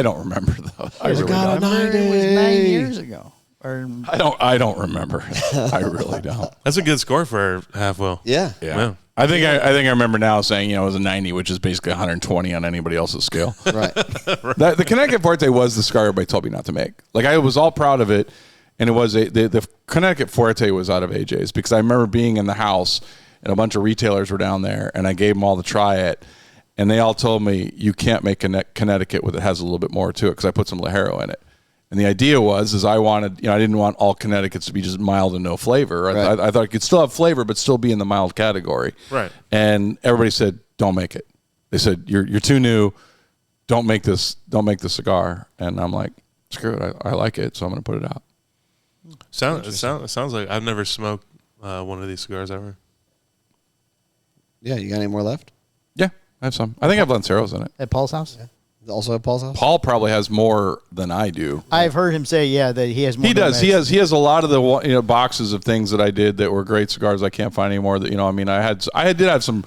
don't remember though. I really don't. It was 9 years ago. Or I don't remember. I really don't. That's a good score for Half-Will. Yeah. Yeah. I think I remember now saying, it was a 90, which is basically 120 on anybody else's scale. Right. The Connecticut Forte was the cigar everybody told me not to make. Like, I was all proud of it, and it was the Connecticut Forte was out of AJ's because I remember being in the house and a bunch of retailers were down there, and I gave them all to try it, and they all told me you can't make Connecticut with it has a little bit more to it because I put some Ligero in it. And the idea was I wanted, I didn't want all Connecticut's to be just mild and no flavor. Right. I thought it could still have flavor, but still be in the mild category. Right. And everybody said, don't make it. They said, you're too new. Don't make this cigar. And I'm like, screw it. I like it, so I'm going to put it out. Sounds like I've never smoked one of these cigars ever. Yeah, you got any more left? Yeah, I have some. I think I have Lanceros in it. at Paul's house? Yeah. Also at Paul's house? Paul probably has more than I do. I've heard him say, that he has more. He does. He has a lot of the boxes of things that I did that were great cigars I can't find anymore. That I did have some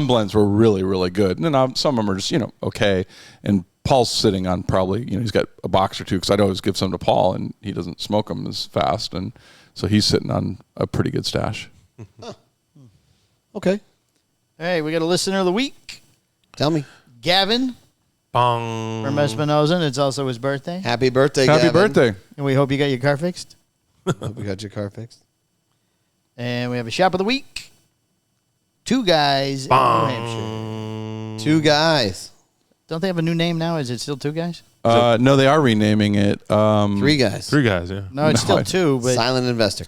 blends were really, really good, and then some of them are just okay. And Paul's sitting on probably he's got a box or two because I'd always give some to Paul, and he doesn't smoke them as fast, and so he's sitting on a pretty good stash. Huh. Okay. Hey, we got a listener of the week. Tell me. Gavin Bong. from Espinosa, and it's also his birthday. Happy birthday, Happy Gavin. birthday. And we hope you got your car fixed. Hope you got your car fixed. And we have a shop of the week. 2 guys in New Hampshire. 2 guys. Don't they have a new name now? Is it still 2 guys? No, they are renaming it. 3 guys. 3 guys, yeah. No, it's still 2, but Silent investor.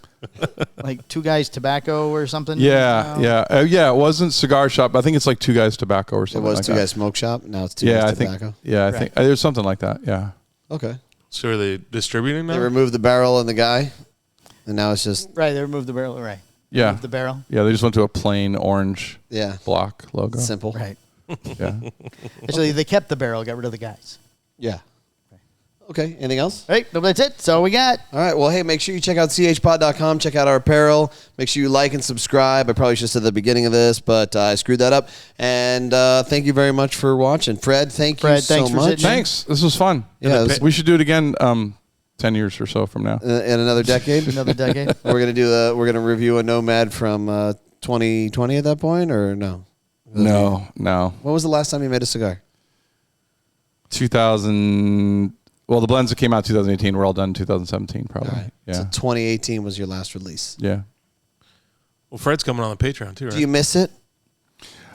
like 2 guys tobacco or something. Yeah, yeah. It wasn't cigar shop. I think it's like 2 guys tobacco or It something. was like 2 that. guys smoke shop. Now it's 2 Yeah, guys I think. tobacco. Yeah, I Right. think there's something like that. Yeah. Okay. So are they distributing now? They removed the barrel and the guy, and now it's just Right, they removed the barrel. Right. Yeah. Removed the barrel. Yeah, they just went to a plain orange block logo. simple. Right. Yeah. Actually, they kept the barrel, got rid of the guys. Yeah. Okay. Anything else? Right, no, that's it. That's all we got. All right. Well, hey, make sure you check out chpod.com. Check out our apparel. Make sure you like and subscribe. I probably should have said at the beginning of this, but I screwed that up. And thank you very much for watching. Fred, thank you Fred, so thanks for much. sitting in. Thanks. This was fun. Yeah, we should do it again 10 years or so from now. In another decade. Another decade. We're gonna review a Nomad from 2020 at that point, or no? No. When was the last time you made a cigar? 2000. Well, the blends that came out 2018 were all done in 2017, probably. All right. Yeah. So 2018 was your last release. Yeah. Well, Fred's coming on the Patreon too, right? Do you miss it?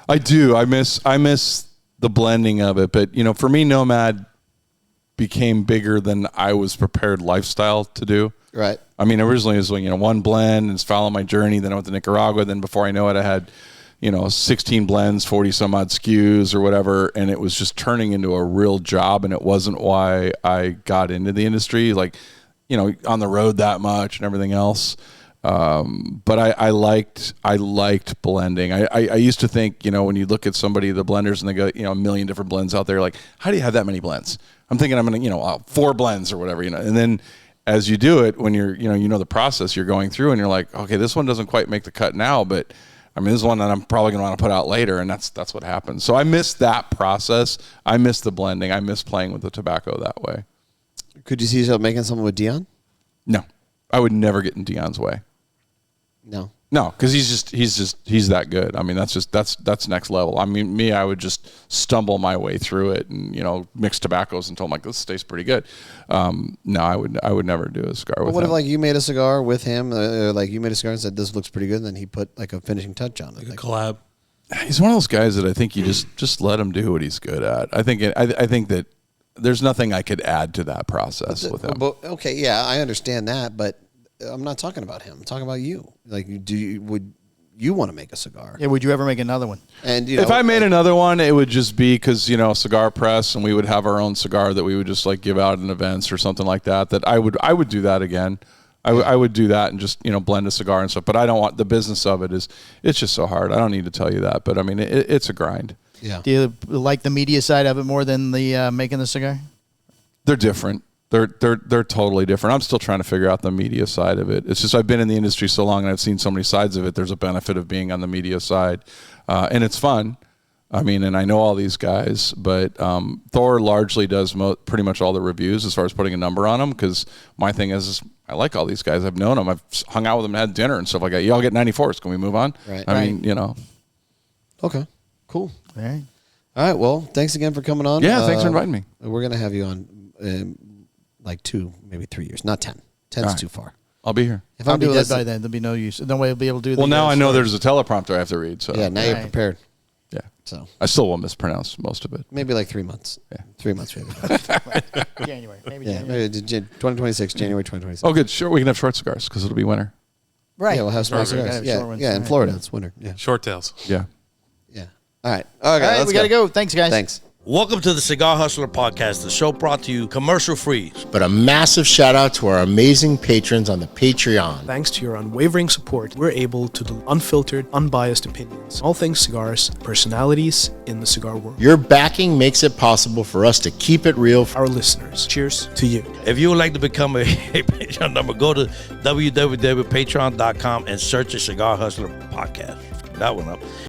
I do. I miss the blending of it, but for me, Nomad became bigger than I was prepared lifestyle to do. Right. I mean, originally it was one blend and it's following my journey. Then I went to Nicaragua. Then before I know it, I had 16 blends, 40 some odd SKUs or whatever, and it was just turning into a real job. And it wasn't why I got into the industry, on the road that much and everything else. But I liked blending. I used to think, when you look at somebody, the blenders, and they go, a million different blends out there, like, how do you have that many blends? I'm thinking I'm going to, 4 blends or whatever, and then as you do it, when you're, the process you're going through, and you're like, okay, this one doesn't quite make the cut now, but I mean, this is one that I'm probably going to want to put out later, and that's what happens. So I miss that process. I miss the blending. I miss playing with the tobacco that way. Could you see yourself making something with Dion? No, I would never get in Dion's way. No. No, because he's that good. I mean, that's next level. I mean, me, I would just stumble my way through it and, you know, mix tobaccos until I'm like, this tastes pretty good. No, I would never do a cigar with him. What if like you made a cigar with him, like you made a cigar and said this looks pretty good, and then he put like a finishing touch on it, like a collab? He's one of those guys that I think you just let him do what he's good at. I think that there's nothing I could add to that process with him. But, okay, yeah, I understand that, but I'm not talking about him. I'm talking about you. Like, would you want to make a cigar? Yeah, would you ever make another one? And you know, if I made another one, it would just be because, you know, cigar press, and we would have our own cigar that we would just like give out in events or something like that. That I would do that again. I would do that and just, you know, blend a cigar and stuff. But I don't want the business of it. It's just so hard. I don't need to tell you that. But I mean, it's a grind. Yeah. Do you like the media side of it more than the making the cigar? They're different. They're totally different. I'm still trying to figure out the media side of it. It's just I've been in the industry so long and I've seen so many sides of it. There's a benefit of being on the media side, and it's fun. I mean, and I know all these guys, but Thor largely does pretty much all the reviews as far as putting a number on them. Because my thing is I like all these guys. I've known them. I've hung out with them, had dinner and stuff like that. Y'all get 94s. Can we move on? Right. I mean, you know. Okay. Cool. All right. All right. Well, thanks again for coming on. Yeah. Thanks for inviting me. We're gonna have you on. Like 2, maybe 3 years, not 10. 10's right. too far. I'll be here. If I'm dead by then, there'll be no use. No way I'll be able to do. Well, now I know there's a teleprompter I have to read. So yeah, now you're prepared. Yeah. So I still will mispronounce most of it. Maybe like 3 months. Yeah. 3 months, maybe. January, maybe. Yeah, January. maybe 2026, January 2026. Oh, good. Sure, we can have short cigars because it'll be winter. Right. Yeah, we'll have small Right, right. cigars. Gotta have short Yeah, ones. in Right. Florida, it's winter. Yeah, Short tails. Yeah. yeah. All right. Okay, All right, let's we gotta go. Thanks, guys. Thanks. Welcome to the Cigar Hustler Podcast, the show brought to you commercial free. But a massive shout out to our amazing patrons on the Patreon. Thanks to your unwavering support, we're able to do unfiltered, unbiased opinions. All things cigars, personalities in the cigar world. Your backing makes it possible for us to keep it real. Our listeners, cheers to you. If you would like to become a Patreon member, go to www.patreon.com and search the Cigar Hustler Podcast. That one up.